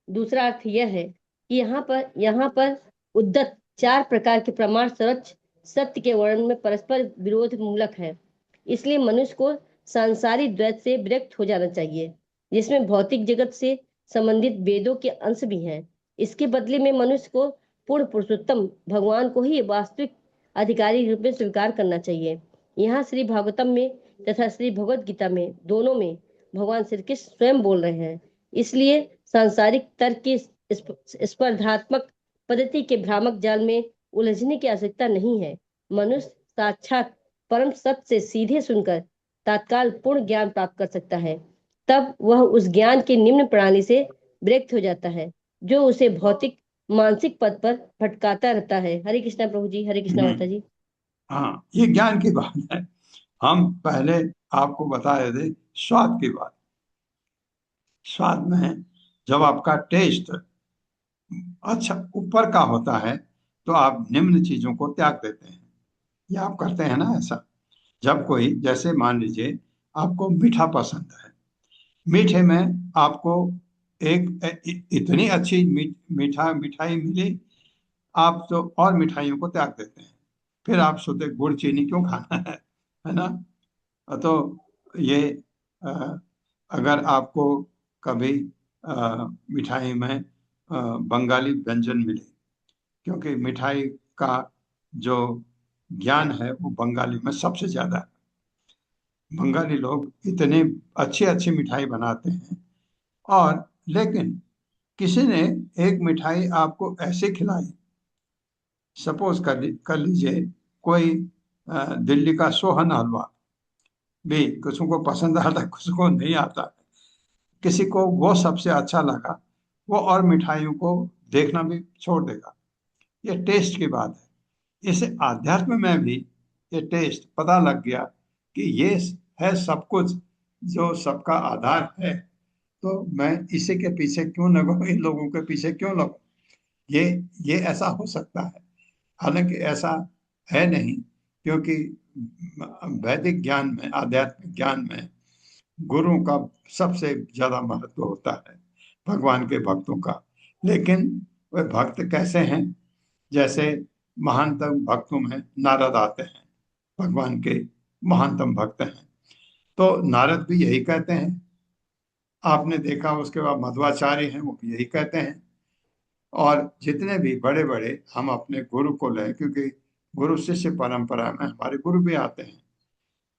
G: दूसरा अर्थ यह है कि यहाँ पर उद्दत चार प्रकार के प्रमाण सर्वोच्च सत्य के वर्णन में परस्पर विरोध मूलक है। इसलिए मनुष्य को सांसारिक द्वैत से विरक्त हो जाना चाहिए, जिसमें भौतिक जगत से संबंधित वेदों के अंश भी हैं। इसके बदले में मनुष्य को पूर्ण पुरुषोत्तम भगवान को ही वास्तविक अधिकारी रूप में स्वीकार करना चाहिए। यहाँ श्री भागवतम में तथा श्री भगवत गीता में, दोनों में भगवान श्री कृष्ण स्वयं बोल रहे हैं। इसलिए सांसारिक तर्क की स्पर्धात्मक पद्धति के भ्रामक जाल में उलझने की आवश्यकता नहीं है। मनुष्य साक्षात परम सत्य से सीधे सुनकर तत्काल पूर्ण ज्ञान प्राप्त कर सकता है। तब वह उस ज्ञान की निम्न प्रणाली से विरक्त हो जाता है, जो उसे भौतिक मानसिक पद पर भटकाता रहता है। हरे कृष्णा प्रभु जी। हरे कृष्णा माता जी।
A: हाँ, ये ज्ञान की बात है। हम पहले आपको बता रहे थे स्वाद की बात। स्वाद में जब आपका टेस्ट अच्छा ऊपर का होता है, तो आप निम्न चीजों को त्याग देते हैं। ये आप करते हैं ना ऐसा? जब कोई, जैसे मान लीजिए आपको मीठा पसंद है, मीठे में आपको इतनी अच्छी मिठाई मिली, आप तो और मिठाइयों को त्याग देते हैं। फिर आप सोचते गुड़ चीनी क्यों खाना है ना? तो ये अगर आपको कभी मिठाई में बंगाली व्यंजन मिले, क्योंकि मिठाई का जो ज्ञान है वो बंगाली में सबसे ज्यादा है। बंगाली लोग इतने अच्छी अच्छी मिठाई बनाते हैं। और लेकिन किसी ने एक मिठाई आपको ऐसे खिलाई, सपोज कर लीजिए कोई दिल्ली का सोहन हलवा भी किसी को पसंद आता है, किसी को नहीं आता। किसी को वो सबसे अच्छा लगा, वो और मिठाइयों को देखना भी छोड़ देगा। ये टेस्ट की बात है। इस आध्यात्म में भी ये टेस्ट पता लग गया कि ये है सब कुछ, जो सबका आधार है, तो मैं इसी के पीछे क्यों लगूं, इन लोगों के पीछे क्यों लगूं? ये ऐसा हो सकता है, हालांकि ऐसा है नहीं, क्योंकि वैदिक ज्ञान में, आध्यात्मिक ज्ञान में गुरु का सबसे ज्यादा महत्व होता है, भगवान के भक्तों का। लेकिन वे भक्त कैसे हैं? जैसे महानतम भक्तों में नारद आते हैं, भगवान के महानतम भक्त हैं। तो नारद भी यही कहते हैं। आपने देखा, उसके बाद मध्वाचार्य हैं, वो भी यही कहते हैं। और जितने भी बड़े बड़े, हम अपने गुरु को लें, क्योंकि गुरु शिष्य परंपरा में हमारे गुरु भी आते हैं,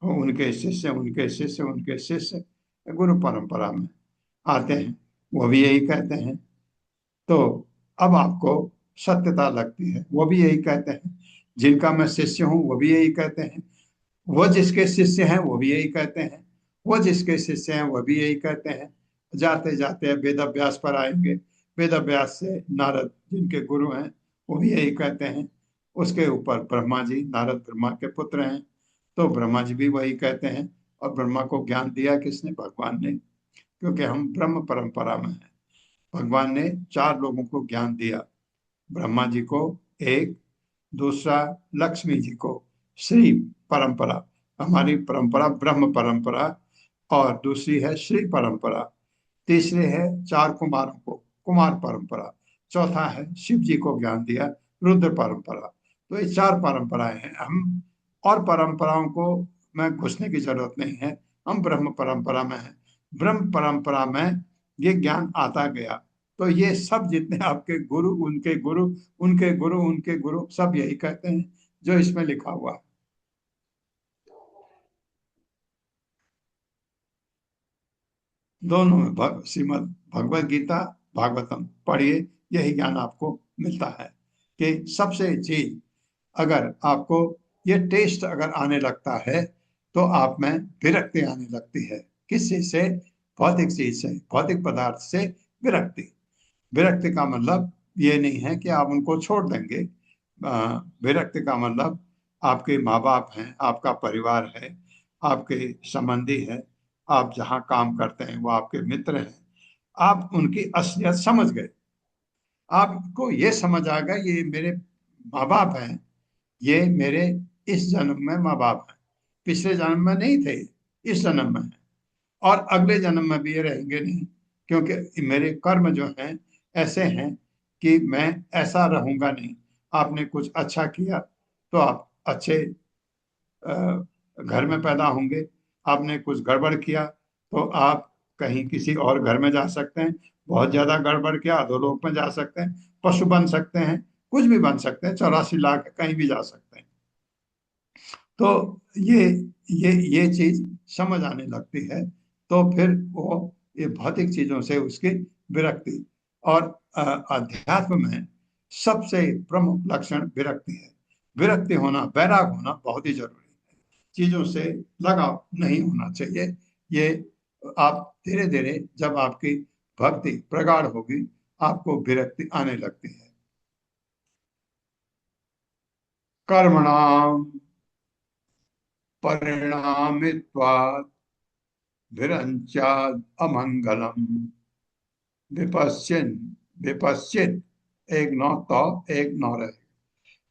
A: उनके शिष्य उनके शिष्य उनके शिष्य गुरु परंपरा में आते हैं, वो भी यही कहते हैं। तो अब आपको सत्यता लगती है, वो भी यही कहते हैं। जिनका मैं शिष्य हूं वो भी यही कहते हैं, वो जिसके शिष्य हैं वो भी यही कहते हैं, वो जिसके शिष्य हैं वो भी यही कहते हैं, जाते जाते वेद अभ्यास पर आएंगे। वेद अभ्यास से नारद जिनके गुरु हैं वो भी यही कहते हैं। उसके ऊपर ब्रह्मा जी, नारद ब्रह्मा के पुत्र हैं, तो ब्रह्मा जी भी वही कहते हैं। और ब्रह्मा को ज्ञान दिया किसने? भगवान ने, क्योंकि हम ब्रह्म परंपरा में हैं। भगवान ने 4 लोगों को ज्ञान दिया, ब्रह्मा जी को एक, दूसरा लक्ष्मी जी को, श्री परंपरा, हमारी परंपरा ब्रह्म परंपरा, और दूसरी है श्री परंपरा, तीसरे है 4 कुमारों को कुमार परंपरा, चौथा है शिव जी को ज्ञान दिया रुद्र परंपरा। तो ये 4 परंपराएं हैं। हम और परंपराओं को में घुसने की जरूरत नहीं है, हम ब्रह्म परंपरा में हैं। ब्रह्म परंपरा में ये ज्ञान आता गया, तो ये सब जितने आपके गुरु, उनके गुरु, उनके गुरु, उनके गुरु, सब यही कहते हैं जो इसमें लिखा हुआ है। दोनों में श्रीमद् भगवद गीता, भागवतम पढ़िए, यही ज्ञान आपको मिलता है कि सबसे चीज अगर आपको ये टेस्ट अगर आने लगता है तो आप में विरक्ति आने लगती है। किस चीज से? भौतिक चीज से, भौतिक पदार्थ से विरक्ति। विरक्ति का मतलब ये नहीं है कि आप उनको छोड़ देंगे। विरक्ति का मतलब आपके माँ बाप हैं, आपका परिवार है, आपके संबंधी है, आप जहाँ काम करते हैं वो आपके मित्र हैं, आप उनकी असलियत समझ गए। आपको ये समझ आ गया ये मेरे माँ बाप हैं, ये मेरे इस जन्म में माँ बाप हैं, पिछले जन्म में नहीं थे, इस जन्म में है, और अगले जन्म में भी ये रहेंगे नहीं, क्योंकि मेरे कर्म जो हैं ऐसे हैं कि मैं ऐसा रहूंगा नहीं। आपने कुछ अच्छा किया तो आप अच्छे घर में पैदा होंगे, आपने कुछ गड़बड़ किया तो आप कहीं किसी और घर में जा सकते हैं, बहुत ज्यादा गड़बड़ किया अधोलोक में जा सकते हैं, पशु बन सकते हैं, कुछ भी बन सकते हैं, 84 लाख कहीं भी जा सकते हैं। तो ये चीज समझ आने लगती है, तो फिर वो ये भौतिक चीजों से उसकी विरक्ति। और अध्यात्म में सबसे प्रमुख लक्षण विरक्ति है। विरक्ति होना, वैराग होना बहुत ही जरूरी है। चीजों से लगाव नहीं होना चाहिए। ये आप धीरे धीरे जब आपकी भक्ति प्रगाढ़ होगी आपको विरक्ति आने लगती है। कर्मणाम परिणामित्वात् विरंचाद अमंगलम विपश्चिन विपश्चित, एक नौ तो एक नौ रहे,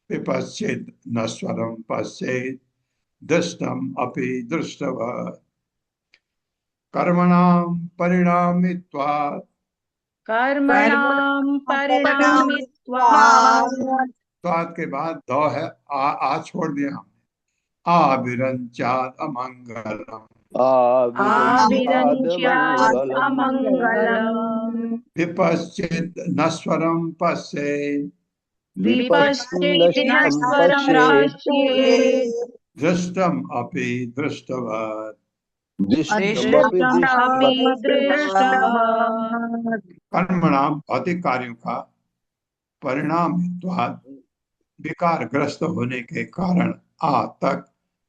A: विपश्चित नश्वरम पश्चेत दृष्टम अपि दृष्टवत्। कर्मणाम परिणामित्वात्,
E: कर्मणां परिणामित्वात्
A: त्वात् के बाद दो है, आ छोड़ दिया हमने, आविरंचाद अमंगलम,
E: आविरंच्यात् अमंगलम्
A: विपश्चित नश्वरम पश्चेत्
E: विपश्चित् नश्वरं पश्येत्
A: दृष्टम अपि दृष्टवत्।
E: दृष्टमपि दृष्टवत्।
A: कर्मणाम भौतिक कार्यों का परिणाम विकारग्रस्त होने के कारण आ तक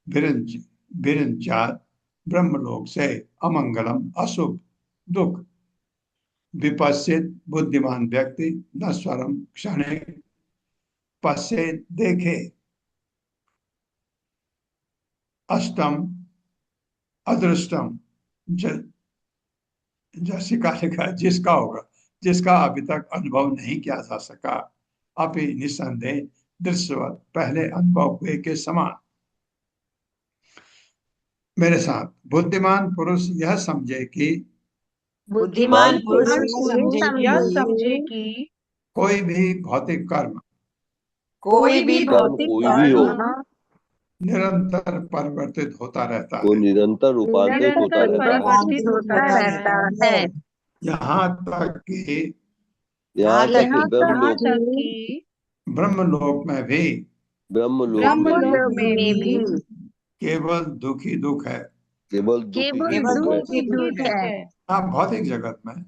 A: विरंचात ब्रह्मलोक से अमंगलम अशुभ दुख। विपश्चित बुद्धिमान व्यक्ति नश्वरम क्षणिक, पश्चेत देखे, अष्टम अदृष्टम जैसिका लिखा जिसका होगा, जिसका अभी तक अनुभव नहीं किया जा सका, अभी निसंदेह दृश्यवत पहले अनुभव हुए के समान। मेरे साथ बुद्धिमान पुरुष यह समझे कि
F: बुद्धिमान पुरुष
E: यह समझे कि
A: कोई भी भौतिक कर्म
F: कोई भी भौतिक कर्म
A: निरंतर परिवर्तित होता रहता है,
C: निरंतर रूपांतरित होता
E: रहता है।
A: यहाँ तक कि ब्रह्मलोक में भी केवल दुखी दुख है,
C: केवल दुख है।
A: हाँ, भौतिक जगत में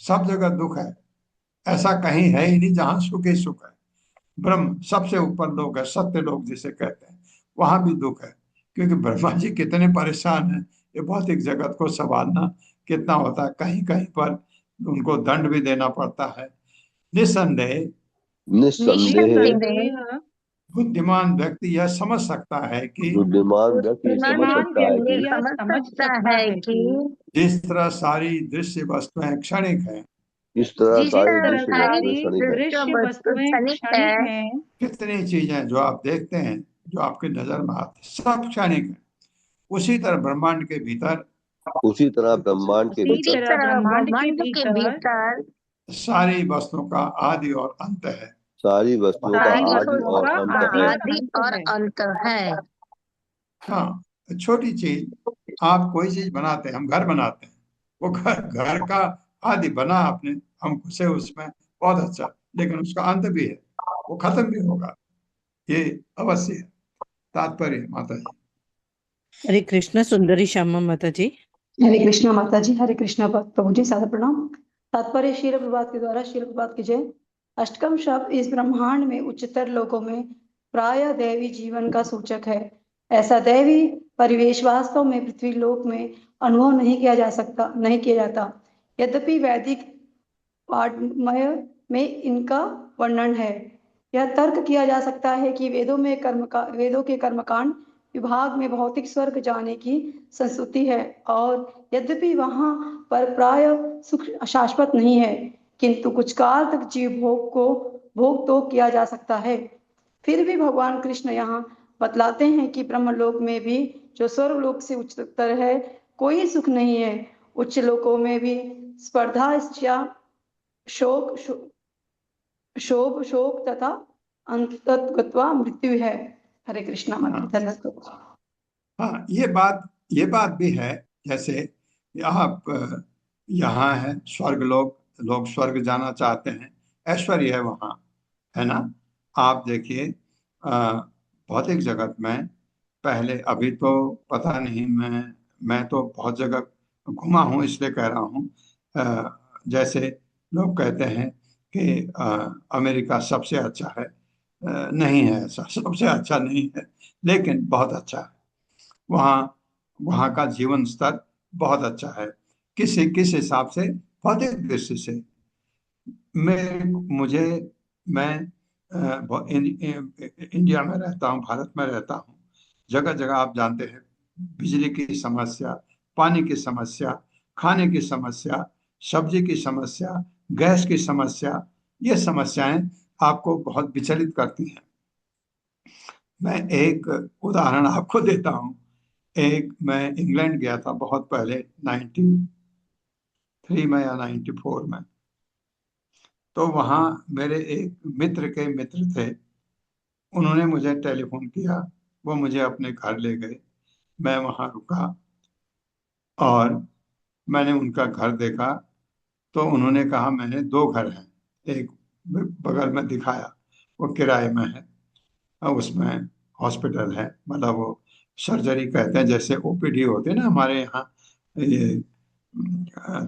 A: सब जगह दुख है, ऐसा कहीं है ही नहीं जहाँ सुख ही सुख है। ब्रह्म सबसे ऊपर लोग है, सत्य लोग जिसे कहते हैं, वहां भी दुख है, क्योंकि ब्रह्मा जी कितने परेशान हैं ये भौतिक जगत को संभालना कितना होता है, कहीं कहीं पर उनको दंड भी देना पड़ता है। निस्संदेह बुद्धिमान व्यक्ति यह समझ सकता है कि
E: समझ सकता है कि
A: जिस तरह सारी दृश्य वस्तुएं क्षणिक हैं,
E: दृश्य वस्तुएं क्षणिक हैं,
A: कितनी चीजें जो आप देखते हैं, जो आपकी नजर में आती, सब क्षणिक है। उसी तरह ब्रह्मांड के भीतर सारी वस्तुओं का आदि और अंत है।
E: अंत है।
A: हाँ, छोटी चीज, आप कोई चीज बनाते हैं, हम घर बनाते हैं, वो घर का आदि बना आपने, हम खुशे उसमें, बहुत अच्छा, लेकिन उसका अंत भी है, वो खत्म भी होगा, ये अवश्य है। तात्पर्य माता जी।
B: हरे कृष्णा। सुंदरी श्यामा माता जी।
I: हरे कृष्णा माता जी। हरे कृष्णा प्रभु जी, सादर प्रणाम। तात्पर्य श्रील प्रभुपाद के द्वारा। श्रील प्रभुपाद की जय। अष्टकम शब्द इस ब्रह्मांड में उच्चतर लोकों में प्राय दैवी जीवन का सूचक है। ऐसा दैवी परिवेश वास्तव में पृथ्वी लोक में अनुभव नहीं किया जाता। यद्यपि वैदिक पाठमय में इनका वर्णन है। यह तर्क किया जा सकता है कि वेदों के कर्मकांड विभाग में भौतिक स्वर्ग जाने की संस्तुति है, और यद्यपि वहां पर प्राय सुख शाश्वत नहीं है, किंतु कुछ काल तक जीव भोग तो किया जा सकता है। फिर भी भगवान कृष्ण यहाँ बतलाते हैं कि ब्रह्मलोक में भी, जो स्वर्ग लोक से उच्चतर है, कोई सुख नहीं है। उच्च लोकों में भी स्पर्धा, शोक तथा अंततः मृत्यु है। हरे कृष्णा माता।
A: हाँ, ये बात भी है। जैसे आप यहाँ है स्वर्ग लोग स्वर्ग जाना चाहते हैं, ऐश्वर्य है वहाँ, है ना। आप देखिए भौतिक जगत में पहले, अभी तो पता नहीं, मैं तो बहुत जगह घुमा हूँ, इसलिए कह रहा हूँ। जैसे लोग कहते हैं कि अमेरिका सबसे अच्छा है, नहीं है, ऐसा सबसे अच्छा नहीं है, लेकिन बहुत अच्छा है। वहाँ का जीवन स्तर बहुत अच्छा है। किस हिसाब से? भौतिक दृष्टि से। मैं इंडिया में रहता हूँ, भारत में रहता हूँ। जगह जगह आप जानते हैं बिजली की समस्या, पानी की समस्या, खाने की समस्या, सब्जी की समस्या, गैस की समस्या, ये समस्याएं आपको बहुत विचलित करती हैं। मैं एक उदाहरण आपको देता हूँ। मैं इंग्लैंड गया था बहुत पहले, 93 में या 94 में। तो वहाँ मेरे एक मित्र के मित्र थे, उन्होंने मुझे टेलीफोन किया, वो मुझे अपने घर ले गए। मैं वहाँ रुका और मैंने उनका घर देखा। तो उन्होंने कहा मैंने 2 घर हैं, एक बगल में दिखाया, वो किराए में है, और उसमें हॉस्पिटल है, मतलब वो सर्जरी कहते हैं, जैसे ओपीडी होते हैं ना हमारे यहाँ, ये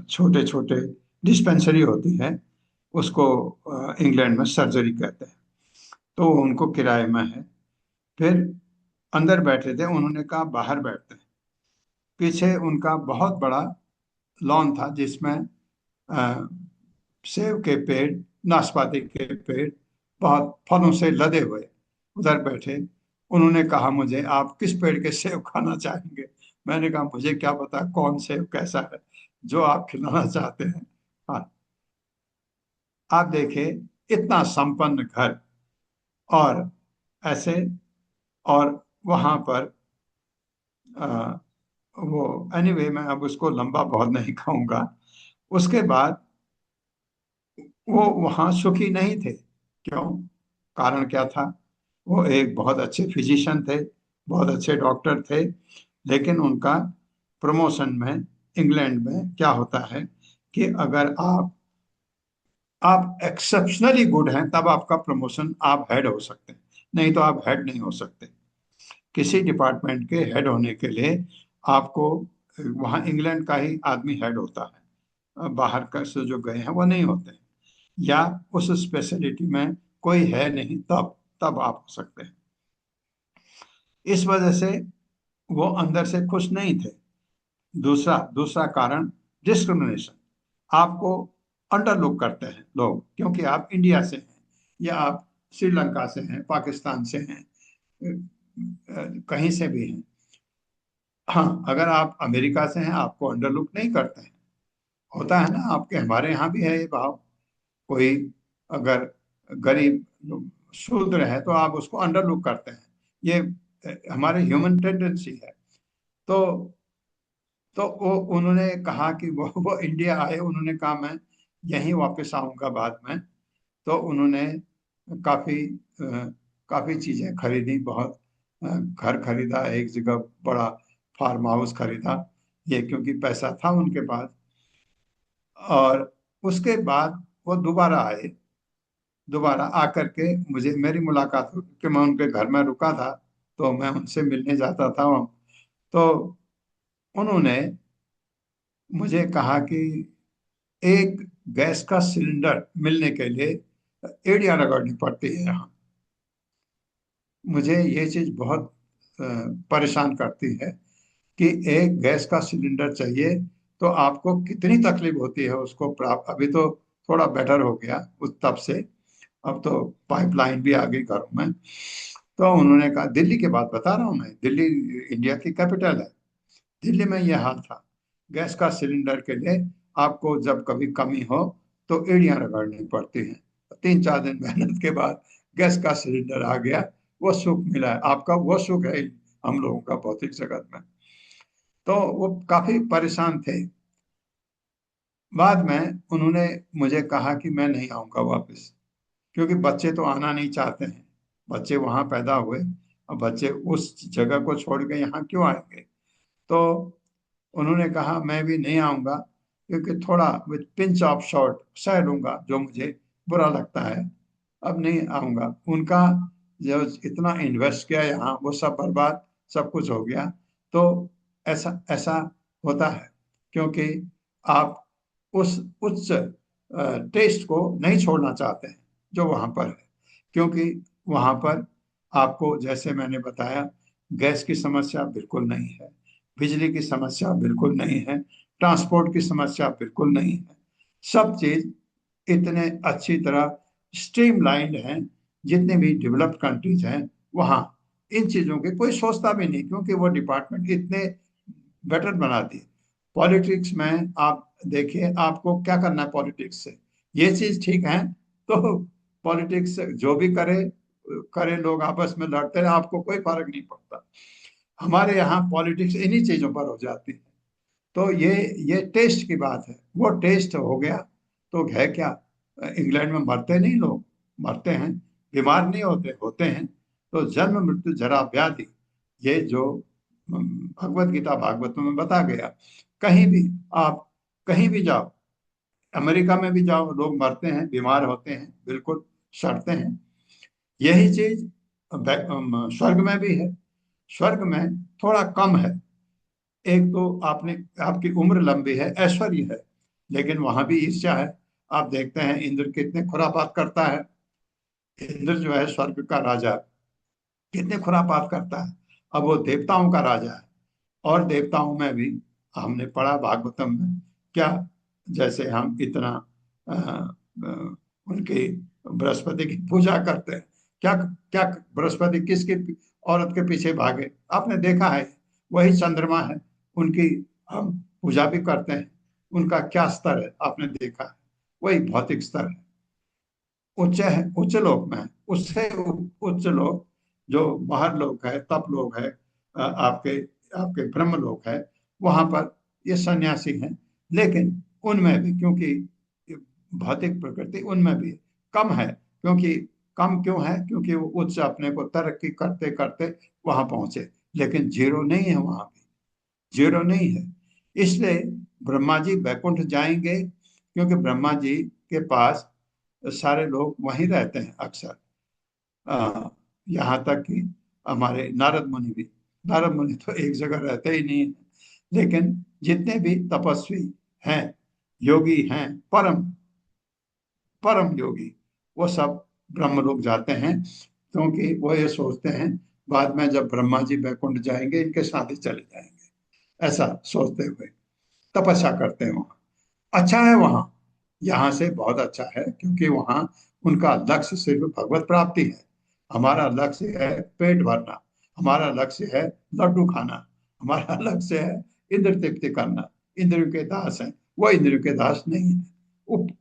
A: छोटे छोटे डिस्पेंसरी होती है, उसको इंग्लैंड में सर्जरी कहते हैं। तो उनको किराए में है। फिर अंदर बैठे थे, उन्होंने कहा बाहर बैठते हैं। पीछे उनका बहुत बड़ा लॉन था, जिसमें सेब के पेड़, नाशपाती के पेड़, बहुत फलों से लदे हुए, उधर बैठे। उन्होंने कहा मुझे, आप किस पेड़ के सेब खाना चाहेंगे? मैंने कहा मुझे क्या पता कौन सेब कैसा है, जो आप खिलाना चाहते हैं। हाँ, आप देखिए, इतना संपन्न घर, और ऐसे, और वहां पर वो एनीवे, मैं अब उसको लंबा बहुत नहीं कहूंगा। उसके बाद वो वहां सुखी नहीं थे। क्यों? कारण क्या था? वो एक बहुत अच्छे फिजिशियन थे, बहुत अच्छे डॉक्टर थे, लेकिन उनका प्रमोशन में, इंग्लैंड में क्या होता है कि अगर आप एक्सेप्शनली गुड हैं, तब आपका प्रमोशन, आप हेड हो सकते हैं, नहीं तो आप हेड नहीं हो सकते। किसी डिपार्टमेंट के हेड होने के लिए आपको वहाँ इंग्लैंड का ही आदमी हेड होता है, बाहर का से जो गए हैं वो नहीं होते, या उस स्पेशलिटी में कोई है नहीं, तब आप हो सकते हैं। इस वजह से वो अंदर से खुश नहीं थे। दूसरा कारण, डिस्क्रिमिनेशन, आपको अंडर लुक करते हैं लोग, क्योंकि आप इंडिया से हैं या आप श्रीलंका से हैं, पाकिस्तान से हैं, कहीं से भी हैं। हाँ, अगर आप अमेरिका से हैं आपको अंडर लुक नहीं करते हैं। होता है ना, आपके हमारे यहाँ भी है ये भाव। कोई अगर गरीब शूद्र है तो आप उसको अंडर लुक करते हैं। ये हमारे ह्यूमन टेंडेंसी है। तो वो उन्होंने कहा कि वो इंडिया आए, उन्होंने कहा मैं यहीं वापस आऊंगा बाद में। तो उन्होंने काफी काफी चीजें खरीदी, बहुत घर खरीदा, एक जगह बड़ा फार्म हाउस खरीदा, ये क्योंकि पैसा था उनके पास। और उसके बाद वो दोबारा आए, दोबारा आकर के मुझे मेरी मुलाकात हुई कि मैं उनके घर में रुका था, तो मैं उनसे मिलने जाता था। तो उन्होंने मुझे कहा कि एक गैस का सिलेंडर मिलने के लिए एड़ियां रगड़नी पड़ती है यहाँ। मुझे ये चीज बहुत परेशान करती है कि एक गैस का सिलेंडर चाहिए तो आपको कितनी तकलीफ होती है उसको प्राप्त। अभी तो थोड़ा बेटर हो गया उस तब से, अब तो पाइपलाइन भी आ गई घरों में। तो उन्होंने कहा, दिल्ली की बात बता रहा हूँ मैं, दिल्ली इंडिया की कैपिटल है, दिल्ली में यह हाल था। गैस का सिलेंडर के लिए आपको जब कभी कमी हो तो एड़ियां रगड़नी पड़ती हैं। 3-4 दिन मेहनत के बाद गैस का सिलेंडर आ गया, वो सुख मिला है। आपका वो सुख है हम लोगों का भौतिक जगत में। तो वो काफी परेशान थे। बाद में उन्होंने मुझे कहा कि मैं नहीं आऊंगा वापस, क्योंकि बच्चे तो आना नहीं चाहते हैं। बच्चे वहां पैदा हुए, और बच्चे उस जगह को छोड़ के यहाँ क्यों आएंगे। तो उन्होंने कहा मैं भी नहीं आऊंगा, क्योंकि थोड़ा विथ पिंच ऑफ सॉल्ट सह लूंगा जो मुझे बुरा लगता है, अब नहीं आऊंगा। उनका जो इतना इन्वेस्ट किया यहाँ वो सब बर्बाद, सब कुछ हो गया। तो ऐसा ऐसा होता है, क्योंकि आप उस उच्च टेस्ट को नहीं छोड़ना चाहते हैं जो वहां पर है। क्योंकि वहां पर आपको, जैसे मैंने बताया, गैस की समस्या बिल्कुल नहीं है, बिजली की समस्या बिल्कुल नहीं है, ट्रांसपोर्ट की समस्या बिल्कुल नहीं है। सब चीज इतने अच्छी तरह स्ट्रीमलाइंड हैं। जितने भी डेवलप्ड कंट्रीज हैं वहाँ इन चीजों की कोई सोचता भी नहीं, क्योंकि वो डिपार्टमेंट इतने बेटर बना दिए। पॉलिटिक्स में आप देखिए, आपको क्या करना है पॉलिटिक्स से, ये चीज ठीक है तो पॉलिटिक्स जो भी करे करे, लोग आपस में लड़ते रहे, आपको कोई फर्क नहीं पड़ता। हमारे यहाँ पॉलिटिक्स इन्हीं चीजों पर हो जाती है। तो ये टेस्ट की बात है, वो टेस्ट हो गया तो है क्या। इंग्लैंड में मरते नहीं लोग, मरते हैं, बीमार नहीं होते, होते हैं। तो जन्म मृत्यु जरा व्याधि, ये जो भगवत गीता भागवत में बता गया। कहीं भी आप कहीं भी जाओ, अमेरिका में भी जाओ, लोग मरते हैं, बीमार होते हैं, बिल्कुल सड़ते हैं। यही चीज स्वर्ग में भी है। स्वर्ग में थोड़ा कम है। एक तो आपने आपकी उम्र लंबी है, ऐश्वर्य है, लेकिन वहां भी ईर्ष्या है। आप देखते हैं इंद्र कितने खुरापात करता है। इंद्र जो है स्वर्ग का राजा, कितने खुरापात करता है। अब वो देवताओं का राजा है, और देवताओं में भी हमने पढ़ा भागवतम में क्या, जैसे हम इतना अ, अ, उनके बृहस्पति की पूजा करते हैं, क्या क्या बृहस्पति किसकी औरत के पीछे भागे, आपने देखा है। वही चंद्रमा है, उनकी हम पूजा भी करते हैं। उनका क्या स्तर है आपने देखा है, वही भौतिक स्तर है। उच्च है, उच्च लोक में है। उससे उच्च लोक जो बाहर लोक है, तप लोक है, आपके आपके ब्रह्म लोक है, वहां पर ये सन्यासी हैं। लेकिन उनमें भी, क्योंकि भौतिक प्रकृति उनमें भी कम है, क्योंकि कम क्यों है, क्योंकि वो उच्च अपने को तरक्की करते करते वहां पहुंचे। लेकिन जीरो नहीं है, वहां भी जीरो नहीं है। इसलिए ब्रह्मा जी बैकुंठ जाएंगे, क्योंकि ब्रह्मा जी के पास सारे लोग वहीं रहते हैं अक्सर। यहाँ तक कि हमारे नारद मुनि भी, नारद मुनि तो एक जगह रहते ही नहीं है। लेकिन जितने भी तपस्वी हैं, योगी हैं, परम परम योगी, वो सब ब्रह्म लोक जाते हैं, क्योंकि वो ये सोचते हैं बाद में जब ब्रह्मा जी बैकुंठ जाएंगे इनके साथ ही चले जाएंगे, ऐसा सोचते हुए। तपस्या करते हैं वहाँ। अच्छा है वहाँ, यहाँ से बहुत अच्छा है, क्योंकि वहाँ उनका लक्ष्य सिर्फ भगवत प्राप्ति है। हमारा लक्ष्य है पेट भरना, हमारा लक्ष्य है लड्डू खाना, हमारा लक्ष्य है इंद्र तृप्ति करना। इंद्रियों के दास हैं, वो इंद्रियों के दास नहीं है।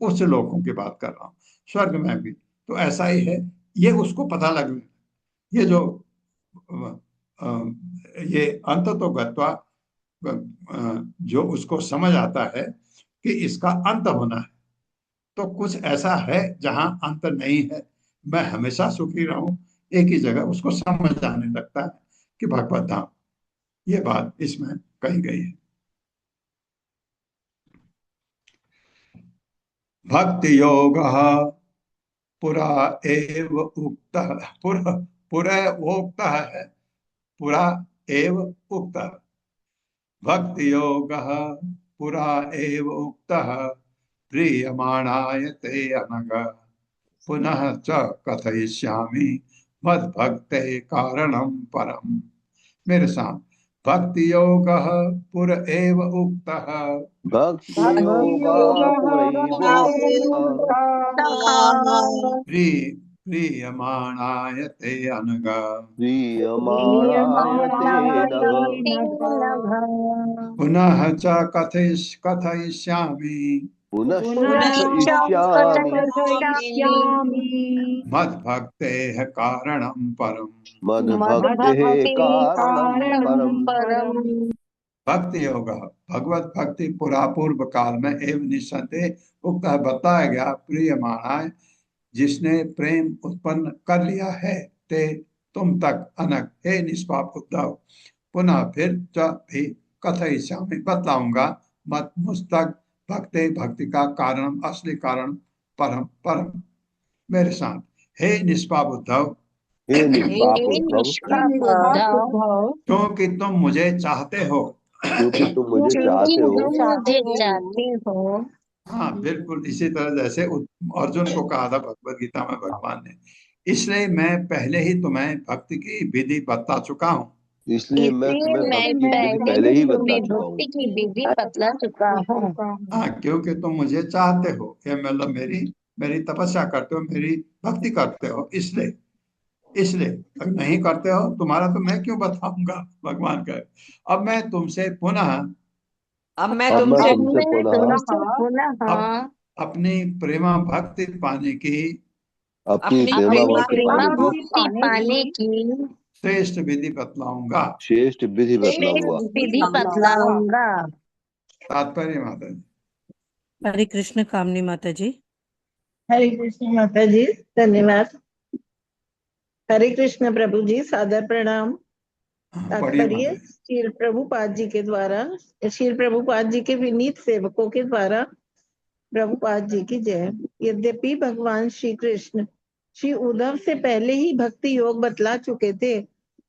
A: उस लोगों की बात कर रहा हूँ। स्वर्ग में भी तो ऐसा ही है। ये उसको पता लग, ये जो ये अंत तो गत्वा, जो उसको समझ आता है कि इसका अंत होना है, तो कुछ ऐसा है जहां अंत नहीं है, मैं हमेशा सुखी रहूं, एक ही जगह, उसको समझ आने लगता है कि भगवत धाम। ये बात इसमें कही गई है। भक्ति योग पुरा एव उक्त, पुरा वो उक्त है, पुरा एव उक्त। भक्ति योग पुरा एव उक्त प्रीयमाणाय ते अनग, पुनः च कथयिष्यामि मद्भक्ते कारणं परम। मेरे साथ, भक्ति योग पुर एव उक्तः,
C: भक्ति योगा पुरैवोक्तः
A: प्रीयमाणाय ते अनग,
C: प्रीयमाणाय ते नघ,
A: पुनः च कथयिष्यामि
C: पुनश्च
E: पुनश्च
C: कथयिष्यामि
A: मद्भक्तेः कारणं परम।
C: मद्भक्तेः कारणं परम।
A: भक्ति योग, भगवत भक्ति पुरा पूर्व काल में एवं निसंदेह उक्त बताया गया, प्रियमाणाय, जिसने प्रेम उत्पन्न कर लिया है, ते तुम तक अनक, हे निष्पाप उद्धव, पुनः फिर भी कथयिष्यामि बतलाऊंगा, मत मुस्तक भक्ति, भक्ति का कारण, असली कारण परम परम। मेरे साथ, हे निष्पाप उद्धव,
C: हे निष्पाप उद्धव,
A: क्योंकि तुम मुझे चाहते हो,
C: क्योंकि तुम मुझे चाहते हो।
A: हाँ बिल्कुल इसी तरह जैसे अर्जुन को कहा था भगवत गीता में भगवान ने, इसलिए मैं पहले ही तुम्हें भक्ति की विधि बता चुका हूँ।
C: इसलिए मैं तुम्हें भक्ति की विधि पहले ही बता चुका हूँ।
A: हाँ, क्योंकि तुम मुझे चाहते हो, ये मतलब मेरी मेरी तपस्या करते हो, मेरी भक्ति करते हो, इसलिए इसलिए अगर नहीं करते हो तुम्हारा तो मैं क्यों बताऊंगा, भगवान का। अब मैं तुमसे पुनः,
F: अब मैं
C: अब मैं
F: तुमसे
C: तुमसे पुनः
A: अपनी प्रेमा भक्ति पाने की,
C: अपनी प्रेमा भक्ति पाने की
A: श्रेष्ठ विधि बतलाऊंगा,
C: श्रेष्ठ विधि बतलाऊंगा।
A: तात्पर्य माता जी।
B: हरे कृष्ण कामनी माता जी।
E: हरे कृष्ण माता जी, धन्यवाद। हरे कृष्ण प्रभु जी, सादर प्रणाम। तात्पर्य, श्री प्रभुपाद जी के द्वारा, श्री प्रभुपाद जी के विनीत सेवकों के द्वारा प्रभुपाद जी की जय। यद्यपि भगवान श्री कृष्ण श्री उद्धव से पहले ही भक्ति योग बतला चुके थे,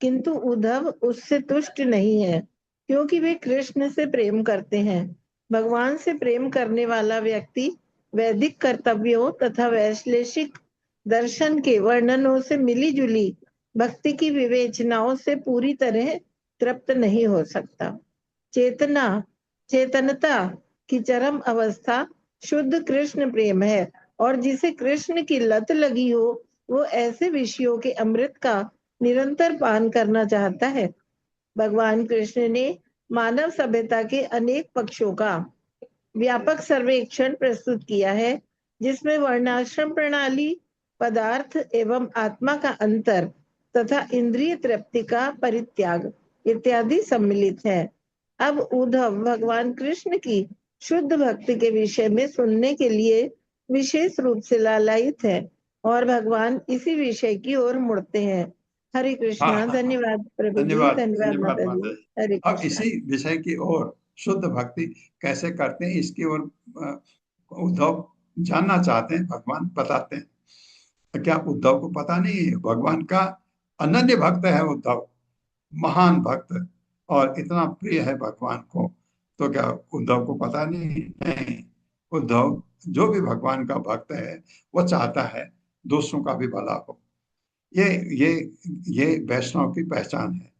E: किंतु उद्धव उससे तुष्ट नहीं है, क्योंकि वे कृष्ण से प्रेम करते हैं। भगवान से प्रेम करने वाला व्यक्ति वैदिक कर्तव्यों तथा वैश्लेषिक दर्शन के वर्णनों से मिली जुली भक्ति की विवेचनाओं से पूरी तरह तृप्त नहीं हो सकता। चेतनता की चरम अवस्था शुद्ध कृष्ण प्रेम है, और जिसे कृष्ण की लत लगी हो वो ऐसे विषयों के अमृत का निरंतर पान करना चाहता है। भगवान कृष्ण ने मानव सभ्यता के अनेक पक्षों का व्यापक सर्वेक्षण प्रस्तुत किया है, जिसमें वर्णाश्रम प्रणाली, पदार्थ एवं आत्मा का अंतर तथा इंद्रिय तृप्ति का परित्याग इत्यादि सम्मिलित है। अब उद्धव भगवान कृष्ण की शुद्ध भक्ति के विषय में सुनने के लिए विशेष रूप से लालायित है, और भगवान इसी विषय की ओर मुड़ते हैं। हरे कृष्णा। धन्यवाद प्रभु जी, धन्यवाद माता जी। हरे
A: अब
E: कृष्णा।
A: इसी विषय की ओर, शुद्ध भक्ति कैसे करते हैं इसकी ओर उद्धव जानना चाहते हैं, भगवान बताते हैं। तो क्या उद्धव को पता नहीं है? भगवान का अनन्य भक्त है उद्धव, महान भक्त, और इतना प्रिय है भगवान को, तो क्या उद्धव को पता नहीं? नहीं, उद्धव जो भी भगवान का भक्त है वो चाहता है दूसरों का भी भला हो। ये ये ये वैष्णव की पहचान है।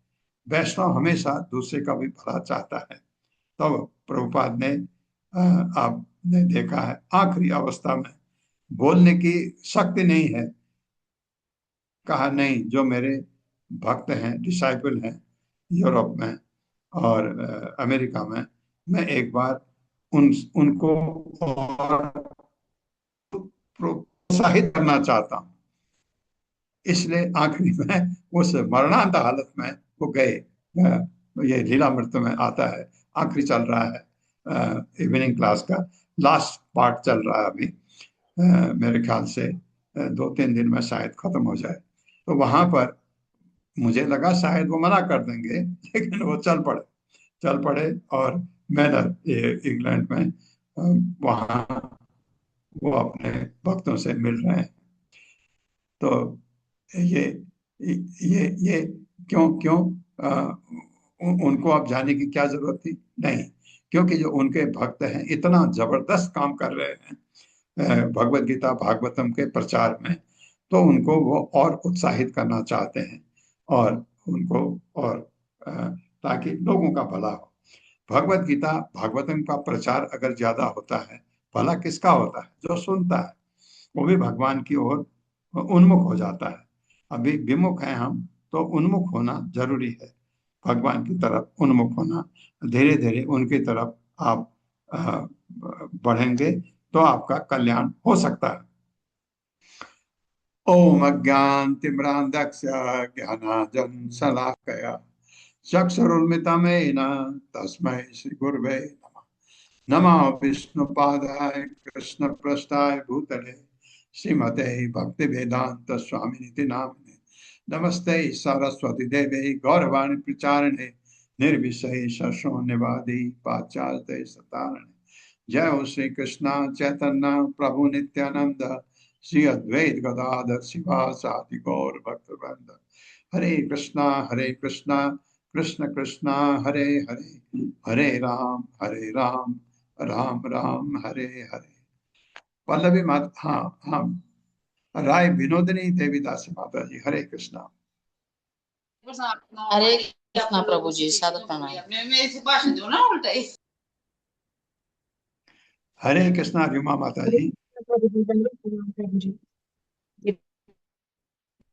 A: वैष्णव हमेशा दूसरे का भी भला चाहता है, तब प्रभुपाद ने आपने देखा है आखिरी अवस्था में बोलने की शक्ति नहीं है, कहा नहीं, जो मेरे भक्त हैं, डिसाइपल हैं यूरोप में और अमेरिका में, मैं एक बार उनको और प्रोत्साहित करना चाहता हूँ। इसलिए आखिरी में उस मरणांत हालत में वो गए। ये लीलामृत में आता है, आखिरी चल रहा है, इवनिंग क्लास का लास्ट पार्ट चल रहा है अभी। मेरे ख्याल से 2-3 दिन में शायद खत्म हो जाए। तो वहां पर मुझे लगा शायद वो मना कर देंगे, लेकिन वो चल पड़े और मैनर ये इंग्लैंड में वहाँ वो अपने भक्तों से मिल रहे हैं। तो ये ये क्यों क्यों उनको अब जाने की क्या जरूरत थी? नहीं, क्योंकि जो उनके भक्त हैं इतना जबरदस्त काम कर रहे हैं भगवत गीता भागवतम के प्रचार में, तो उनको वो और उत्साहित करना चाहते हैं और उनको और ताकि लोगों का भला हो। भगवत गीता भागवतम का प्रचार अगर ज्यादा होता है, भला किसका होता है? जो सुनता है वो भी भगवान की ओर उन्मुख हो जाता है। अभी विमुख हैं हम, तो उन्मुख होना जरूरी है, भगवान की तरफ उन्मुख होना। धीरे धीरे उनकी तरफ आप बढ़ेंगे तो आपका कल्याण हो सकता है। ओम अज्ञानतिमिरान्धस्य ज्ञानाञ्जनशलाकया चक्षुरुन्मिलितं तस्मै श्रीगुरवे नमः। नमः विष्णुपादाय कृष्णप्रेष्ठाय भूतले श्रीमते भक्तिवेदांत स्वामिनिति नामिने। नमस्ते सरस्वती देवे गौरवाणी प्रचारिणे निर्विशेष शून्यवादी पाश्चात्य सतारिणे। जय हो श्री कृष्ण चैतन्य प्रभु नित्यानंद श्री अद्वैत गदाधर शिवासादि गौर भक्तवृंद। हरे कृष्णा कृष्ण कृष्णा हरे हरे, हरे राम राम राम हरे हरे। पल्लवी माता, हाँ हाँ, राय विनोदिनी देवीदासी माता जी, हरे कृष्णा।
J: हरे कृष्णा प्रभु जी, सादर प्रणाम।
A: हरे कृष्णा रीमा माता जी।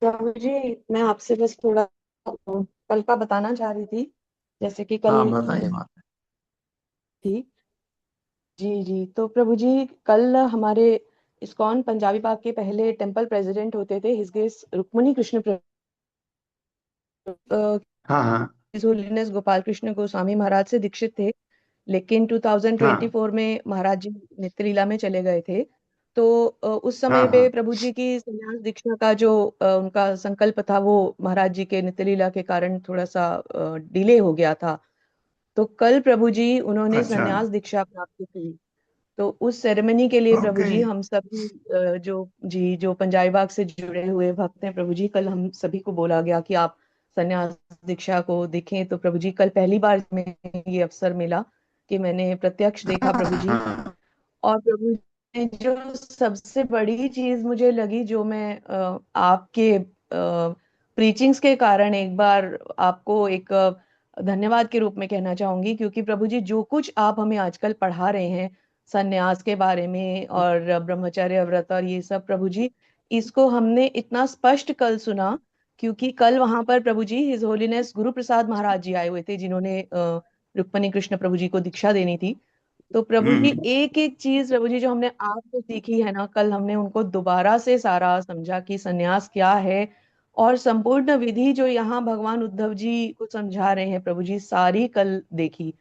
K: प्रभु जी, मैं आपसे बस थोड़ा कल का बताना चाह रही थी, जैसे कि कल
A: हाँ बताइए माता
K: थी। जी जी, तो प्रभु जी कल हमारे इस्कॉन पंजाबी बाग के पहले टेम्पल प्रेसिडेंट होते थे हिज ग्रेस रुक्मणी कृष्ण
A: हाँ हाँ
K: हिज होलीनेस गोपाल कृष्ण गोस्वामी महाराज से दीक्षित थे, लेकिन 2024 में महाराज जी नित्य लीला में चले गए थे। तो उस समय पे प्रभु जी की संन्यास दीक्षा का जो उनका संकल्प था, वो महाराज जी के नित्य लीला के कारण थोड़ा सा डिले हो गया था। तो कल प्रभु जी उन्होंने
A: अच्छा।
K: संन्यास दीक्षा प्राप्त की। तो उस सेरेमनी के लिए प्रभु जी
A: ओके।
K: हम सभी जो पंजाबी बाग से जुड़े हुए भक्त हैं प्रभु जी, कल हम सभी को बोला गया कि आप संन्यास दीक्षा को देखें। तो प्रभु जी कल पहली बार में ये अवसर मिला कि मैंने प्रत्यक्ष देखा प्रभु जी। और प्रभु जी जो सबसे बड़ी चीज मुझे लगी, जो मैं आपके प्रीचिंग्स के कारण एक बार आपको एक धन्यवाद के रूप में कहना चाहूंगी, क्योंकि प्रभु जी जो कुछ आप हमें आजकल पढ़ा रहे हैं सन्यास के बारे में और ब्रह्मचर्य व्रत और ये सब, प्रभु जी इसको हमने इतना स्पष्ट कल सुना, क्योंकि कल वहां पर प्रभु जी हिज होलीनेस गुरु प्रसाद महाराज जी आए हुए थे, जिन्होंने रुक्मणी कृष्ण प्रभु जी को दीक्षा देनी थी। तो प्रभु जी एक एक चीज प्रभु जी जो हमने आपसे सीखी है ना, कल हमने उनको दोबारा से सारा समझा कि सन्यास क्या है, और संपूर्ण विधि जो यहाँ भगवान उद्धव जी को समझा रहे हैं प्रभु जी, सारी कल देखी।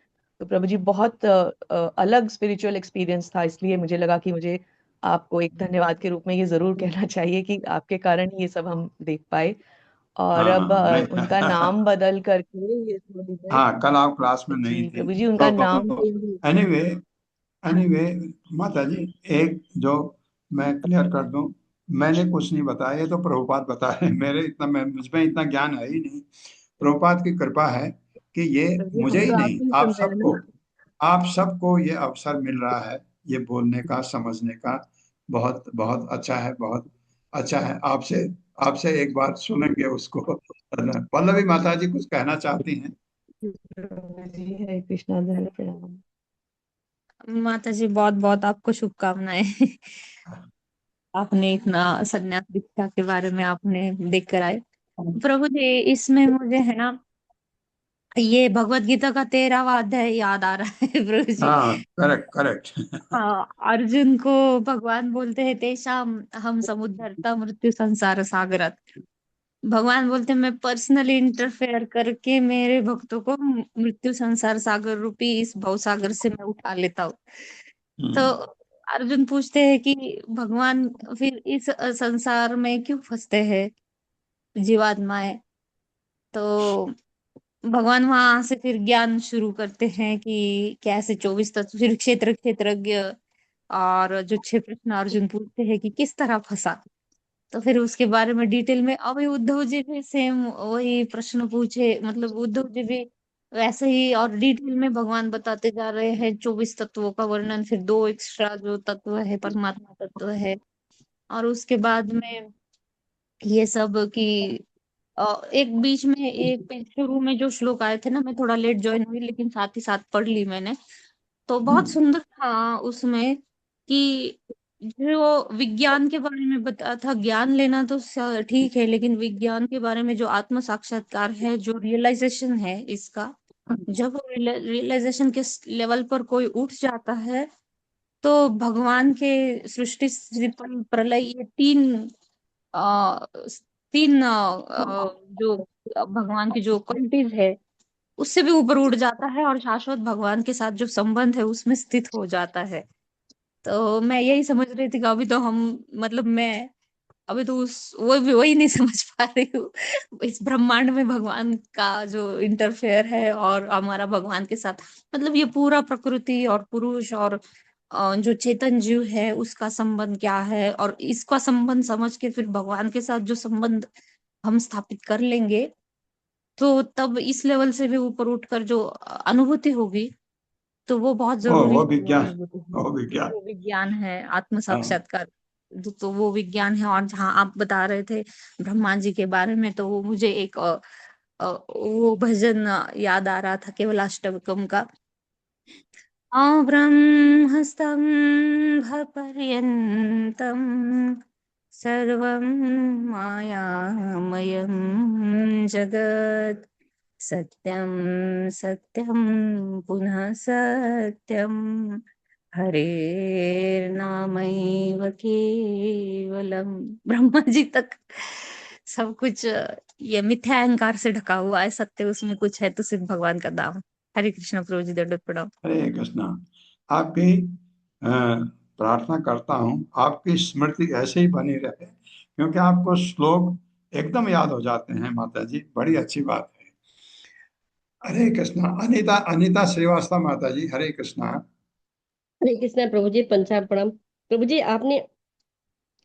K: तो प्रभु जी बहुत अलग स्पिरिचुअल एक्सपीरियंस था, इसलिए मुझे लगा कि मुझे आपको एक धन्यवाद के रूप में ये जरूर कहना चाहिए कि आपके कारण ये सब हम देख पाए। और अब उनका नाम बदल करके ये
A: हाँ, कल आप क्लास में नहीं
K: जी
A: थी
K: प्रभु जी, उनका नाम
A: तो एनीवे माता जी, एक जो मैं क्लियर कर दूं, मैंने कुछ नहीं बताया, ये तो प्रभुपाद बता रहे हैं। मुझमें इतना ज्ञान है ही नहीं। प्रभुपाद की कृपा है कि ये मुझे ही नहीं, आप सबको ये अवसर मिल रहा है ये बोलने का, समझने का। बहुत बहुत अच्छा है, बहुत अच्छा है। आपसे आपसे एक बार सुनेंगे उसको। पल्लवी माता जी कुछ कहना चाहती हैं?
K: प्रभु जी, हरे कृष्णा, धन्यवाद प्रणाम।
L: माता जी बहुत बहुत आपको शुभकामनाएं। आपने इतना संन्यास दीक्षा के बारे में आपने देख कर आए। प्रभु जी, इसमें मुझे है ना ये भगवत गीता का 13वां अध्याय याद आ रहा है प्रभु जी।
A: हाँ, करेक्ट करेक्ट।
L: हाँ, अर्जुन को भगवान बोलते हैं तेषाम हम समुद्धरता मृत्यु संसार सागरत। भगवान बोलते हैं मैं पर्सनली इंटरफेयर करके मेरे भक्तों को मृत्यु संसार सागर रूपी इस भव सागर से मैं उठा लेता हूँ। तो अर्जुन पूछते हैं कि भगवान फिर इस संसार में क्यों फंसते हैं जीवात्माएं। तो भगवान वहां से फिर ज्ञान शुरू करते हैं कि कैसे 24 तत्व, फिर क्षेत्रज्ञ, और जो 6 प्रश्न अर्जुन पूछते हैं कि किस तरह फंसा। तो फिर उसके बारे में डिटेल में अभी उद्धव जी भी सेम वही प्रश्न पूछे, मतलब उद्धव जी भी वैसे ही और डिटेल में भगवान बताते जा रहे हैं 24 तत्वों का वर्णन, फिर 2 एक्स्ट्रा जो तत्व है परमात्मा तत्व है। और उसके बाद में ये सब की एक बीच में एक शुरू में जो श्लोक आए थे ना, मैं थोड़ा लेट ज्वाइन हुई लेकिन साथ ही साथ पढ़ ली मैंने। तो बहुत सुंदर था उसमें कि जो विज्ञान के बारे में बताया था, ज्ञान लेना तो ठीक है, लेकिन विज्ञान के बारे में जो आत्म साक्षात्कार है, जो रियलाइजेशन है इसका, जब रियलाइजेशन के लेवल पर कोई उठ जाता है तो भगवान के सृष्टि स्थिति प्रलय ये आ, तीन जो भगवान की जो क्वालिटीज है उससे भी ऊपर उठ जाता है और शाश्वत भगवान के साथ जो संबंध है उसमें स्थित हो जाता है। तो मैं यही समझ रही थी कि अभी तो हम, मतलब मैं अभी तो उस वो भी वही नहीं समझ पा रही हूँ इस ब्रह्मांड में भगवान का जो इंटरफेयर है और हमारा भगवान के साथ, मतलब ये पूरा प्रकृति और पुरुष और जो चेतन जीव है उसका संबंध क्या है, और इसका संबंध समझ के फिर भगवान के साथ जो संबंध हम स्थापित कर लेंगे तो तब इस लेवल से भी ऊपर उठकर जो अनुभूति होगी तो वो बहुत जरूरी
A: वो
L: है। वो
A: विज्ञान,
L: अनुभूति
A: वो विज्ञान।
L: वो विज्ञान है, आत्म
A: हाँ,
L: साक्षात्कार। तो वो विज्ञान है। और जहाँ आप बता रहे थे ब्रह्मा जी के बारे में, तो वो मुझे एक वो भजन याद आ रहा था केवलाष्टकम का। ब्रह्मस्तंभ पर्यंतम सर्वं मायामयं जगत् सत्यं सत्यं पुनः सत्यं हरेर्नामैव केवलम। ब्रह्मा जी तक सब कुछ ये मिथ्या अहंकार से ढका हुआ है, सत्य उसमें कुछ है तो सिर्फ भगवान का नाम। हरे कृष्ण प्रभु जी, दंडवत प्रणाम।
A: हरे कृष्णा। आपकी प्रार्थना करता हूँ आपकी स्मृति ऐसे ही बनी रहे, क्योंकि आपको श्लोक एकदम याद हो जाते हैं माता जी, बड़ी अच्छी बात है। हरे कृष्णा। अनीता अनीता श्रीवास्तव माता जी, हरे कृष्णा।
G: हरे कृष्णा प्रभु जी, पंचाब प्रणाम। प्रभु जी, आपने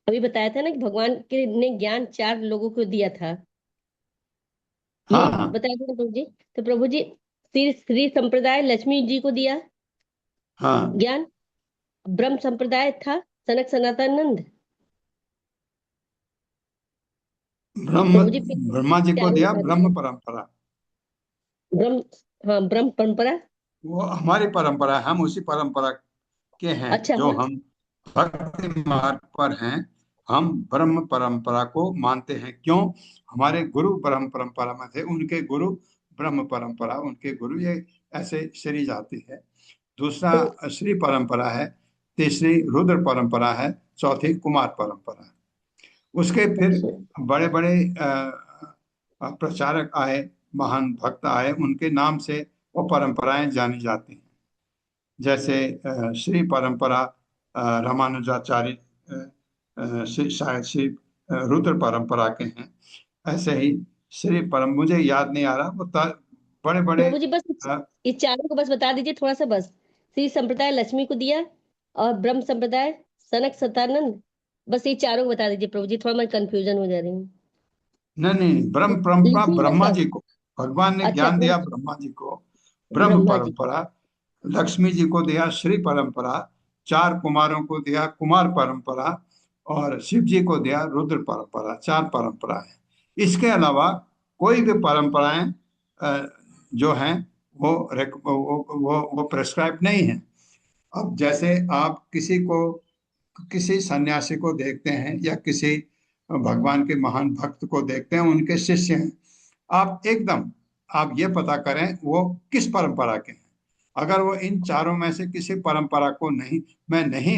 G: अभी बताया था ना कि भगवान के ने ज्ञान 4 लोगों को दिया था, ये
A: हाँ हाँ
G: बताया था ना प्रभु जी। तो प्रभु जी, श्री श्री संप्रदाय लक्ष्मी जी को दिया
A: हाँ।
G: ज्ञान, ब्रह्म संप्रदाय था सनक सनातनानंद।
A: ब्रह्म,
G: प्रभु जी
A: ब्रह्मा जी को
G: चारों
A: दिया
G: बता
A: ब्रह्म
G: दीजिए।
A: परंपरा।
G: ब्रह्म, हाँ ब्रह्म परंपरा।
A: वो हमारी परंपरा है, हम उसी परंपरा के हैं।
G: अच्छा,
A: जो
G: हाँ।
A: हम भक्ति मार्ग पर हैं, हम ब्रह्म परंपरा को मानते हैं। क्यों? हमारे गुरु ब्रह्म परंपरा में थे, उनके गुरु ब्रह्म परंपरा, उनके गुरु, ये ऐसे सीरीज आती है। दूसरा
G: तो
A: श्री परंपरा है, तीसरी रुद्र परंपरा है, चौथी कुमार परंपरा है। उसके फिर
G: अच्छा,
A: बड़े बड़े प्रचारक आए, महान भक्त आए, उनके नाम से वो परंपराएं जानी जाती हैं। जैसे श्री परंपरा रामानुजाचार्य शायद श्री रुद्र परंपरा के हैं। ऐसे ही श्री परम, मुझे याद नहीं आ रहा, वो बड़े बड़े
G: प्रभु जी बस ये चारों को बस बता दीजिए थोड़ा सा, बस। श्री संप्रदाय लक्ष्मी को दिया और ब्रह्म संप्रदाय सनक सतानंद, बस ये चारों को बता दीजिए प्रभु जी, थोड़ा मैं कंफ्यूजन हो जा रही हूँ।
A: नहीं नहीं, ब्रह्म परंपरा
G: लिखी है
A: ब्रह्मा
G: सब।
A: जी को, भगवान ने
G: अच्छा,
A: ज्ञान
G: ब्रह्म,
A: दिया ब्रह्मा जी को ब्रह्म
G: ब्रह्मा जी।
A: परंपरा, लक्ष्मी जी को दिया श्री परंपरा, 4 कुमारों को दिया कुमार परंपरा, और शिव जी को दिया रुद्र परंपरा। 4 परंपरा है। इसके अलावा कोई भी परंपराएं जो हैं वो प्रेस्क्राइब नहीं है। अब जैसे आप किसी सन्यासी को देखते हैं या किसी भगवान के महान भक्त को देखते हैं, उनके शिष्य हैं, आप ये पता करें वो किस परंपरा के हैं। अगर वो इन चारों में से किसी परंपरा को नहीं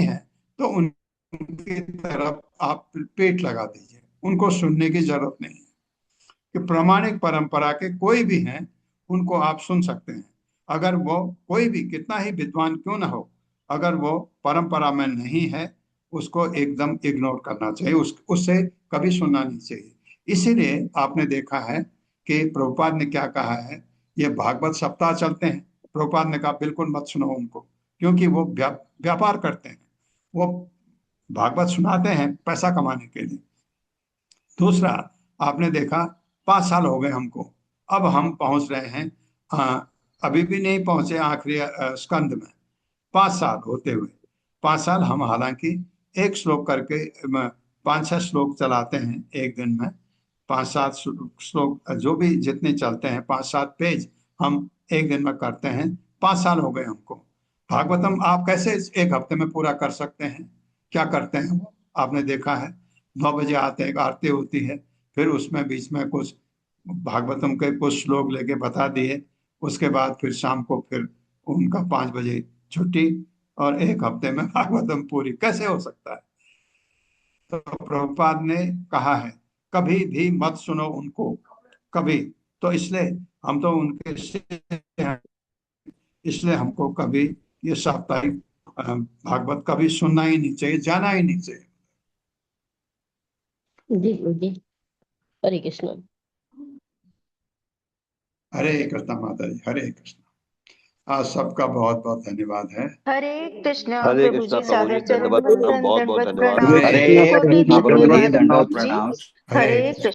A: है तो उनकी तरफ आप पेट लगा दीजिए, उनको सुनने की जरूरत नहीं है। कि प्रामाणिक परंपरा के कोई भी हैं उनको आप सुन सकते हैं, अगर वो कोई भी कितना ही विद्वान क्यों ना हो, अगर वो परंपरा में नहीं है उसको एकदम इग्नोर करना चाहिए, उससे कभी सुनना नहीं चाहिए। इसीलिए आपने देखा है कि प्रभुपाद ने क्या कहा है, ये भागवत सप्ताह चलते हैं, प्रभुपाद ने कहा बिल्कुल मत सुनो उनको, क्योंकि वो व्यापार करते हैं, वो भागवत सुनाते हैं पैसा कमाने के लिए। दूसरा, आपने देखा 5 साल हो गए हमको, अब हम पहुंच रहे हैं, अभी भी नहीं पहुंचे आखिरी स्कंद में, 5 साल होते हुए। 5 साल हम हालांकि एक श्लोक करके 5-6 श्लोक चलाते हैं एक दिन में, 5-7 श्लोक जो भी जितने चलते हैं, 5-7 पेज हम एक दिन में करते हैं। 5 साल हो गए हमको। भागवतम आप कैसे एक हफ्ते में पूरा कर सकते हैं? क्या करते हैं वो आपने देखा है, 9 बजे आते हैं, आरती होती है, फिर उसमें बीच में कुछ भागवतम के कुछ श्लोक लेके बता दिए, उसके बाद फिर शाम को फिर उनका 5 बजे छुट्टी, और एक हफ्ते में भागवतम पूरी कैसे हो सकता है? तो प्रभुपाद ने कहा है कभी भी मत सुनो उनको, कभी। तो इसलिए हम तो उनके शिष्य हैं, इसलिए हमको कभी ये साप्ताहिक भागवत कभी सुनना ही नहीं चाहिए, जाना ही नहीं चाहिए।
G: जी जी, हरे कृष्ण।
A: हरे कृष्णा माता जी, हरे कृष्णा। आज सबका बहुत बहुत धन्यवाद है।
C: हरे कृष्णा
M: हरे
C: प्रभु
M: कृष्णा
C: जी,
M: प्रभु जी,
C: सादर
M: दंडवत प्रणाम, बहुत बहुत
C: दंडवत
M: धन्यवाद।
C: प्रणाम।
N: हरे
C: कोटि
N: कृष्णा
C: कोटि
N: प्रभु जी,
C: दंडवत
N: दंडवत
C: प्रभु जी।
N: प्रणाम।
C: हरे कृष्ण।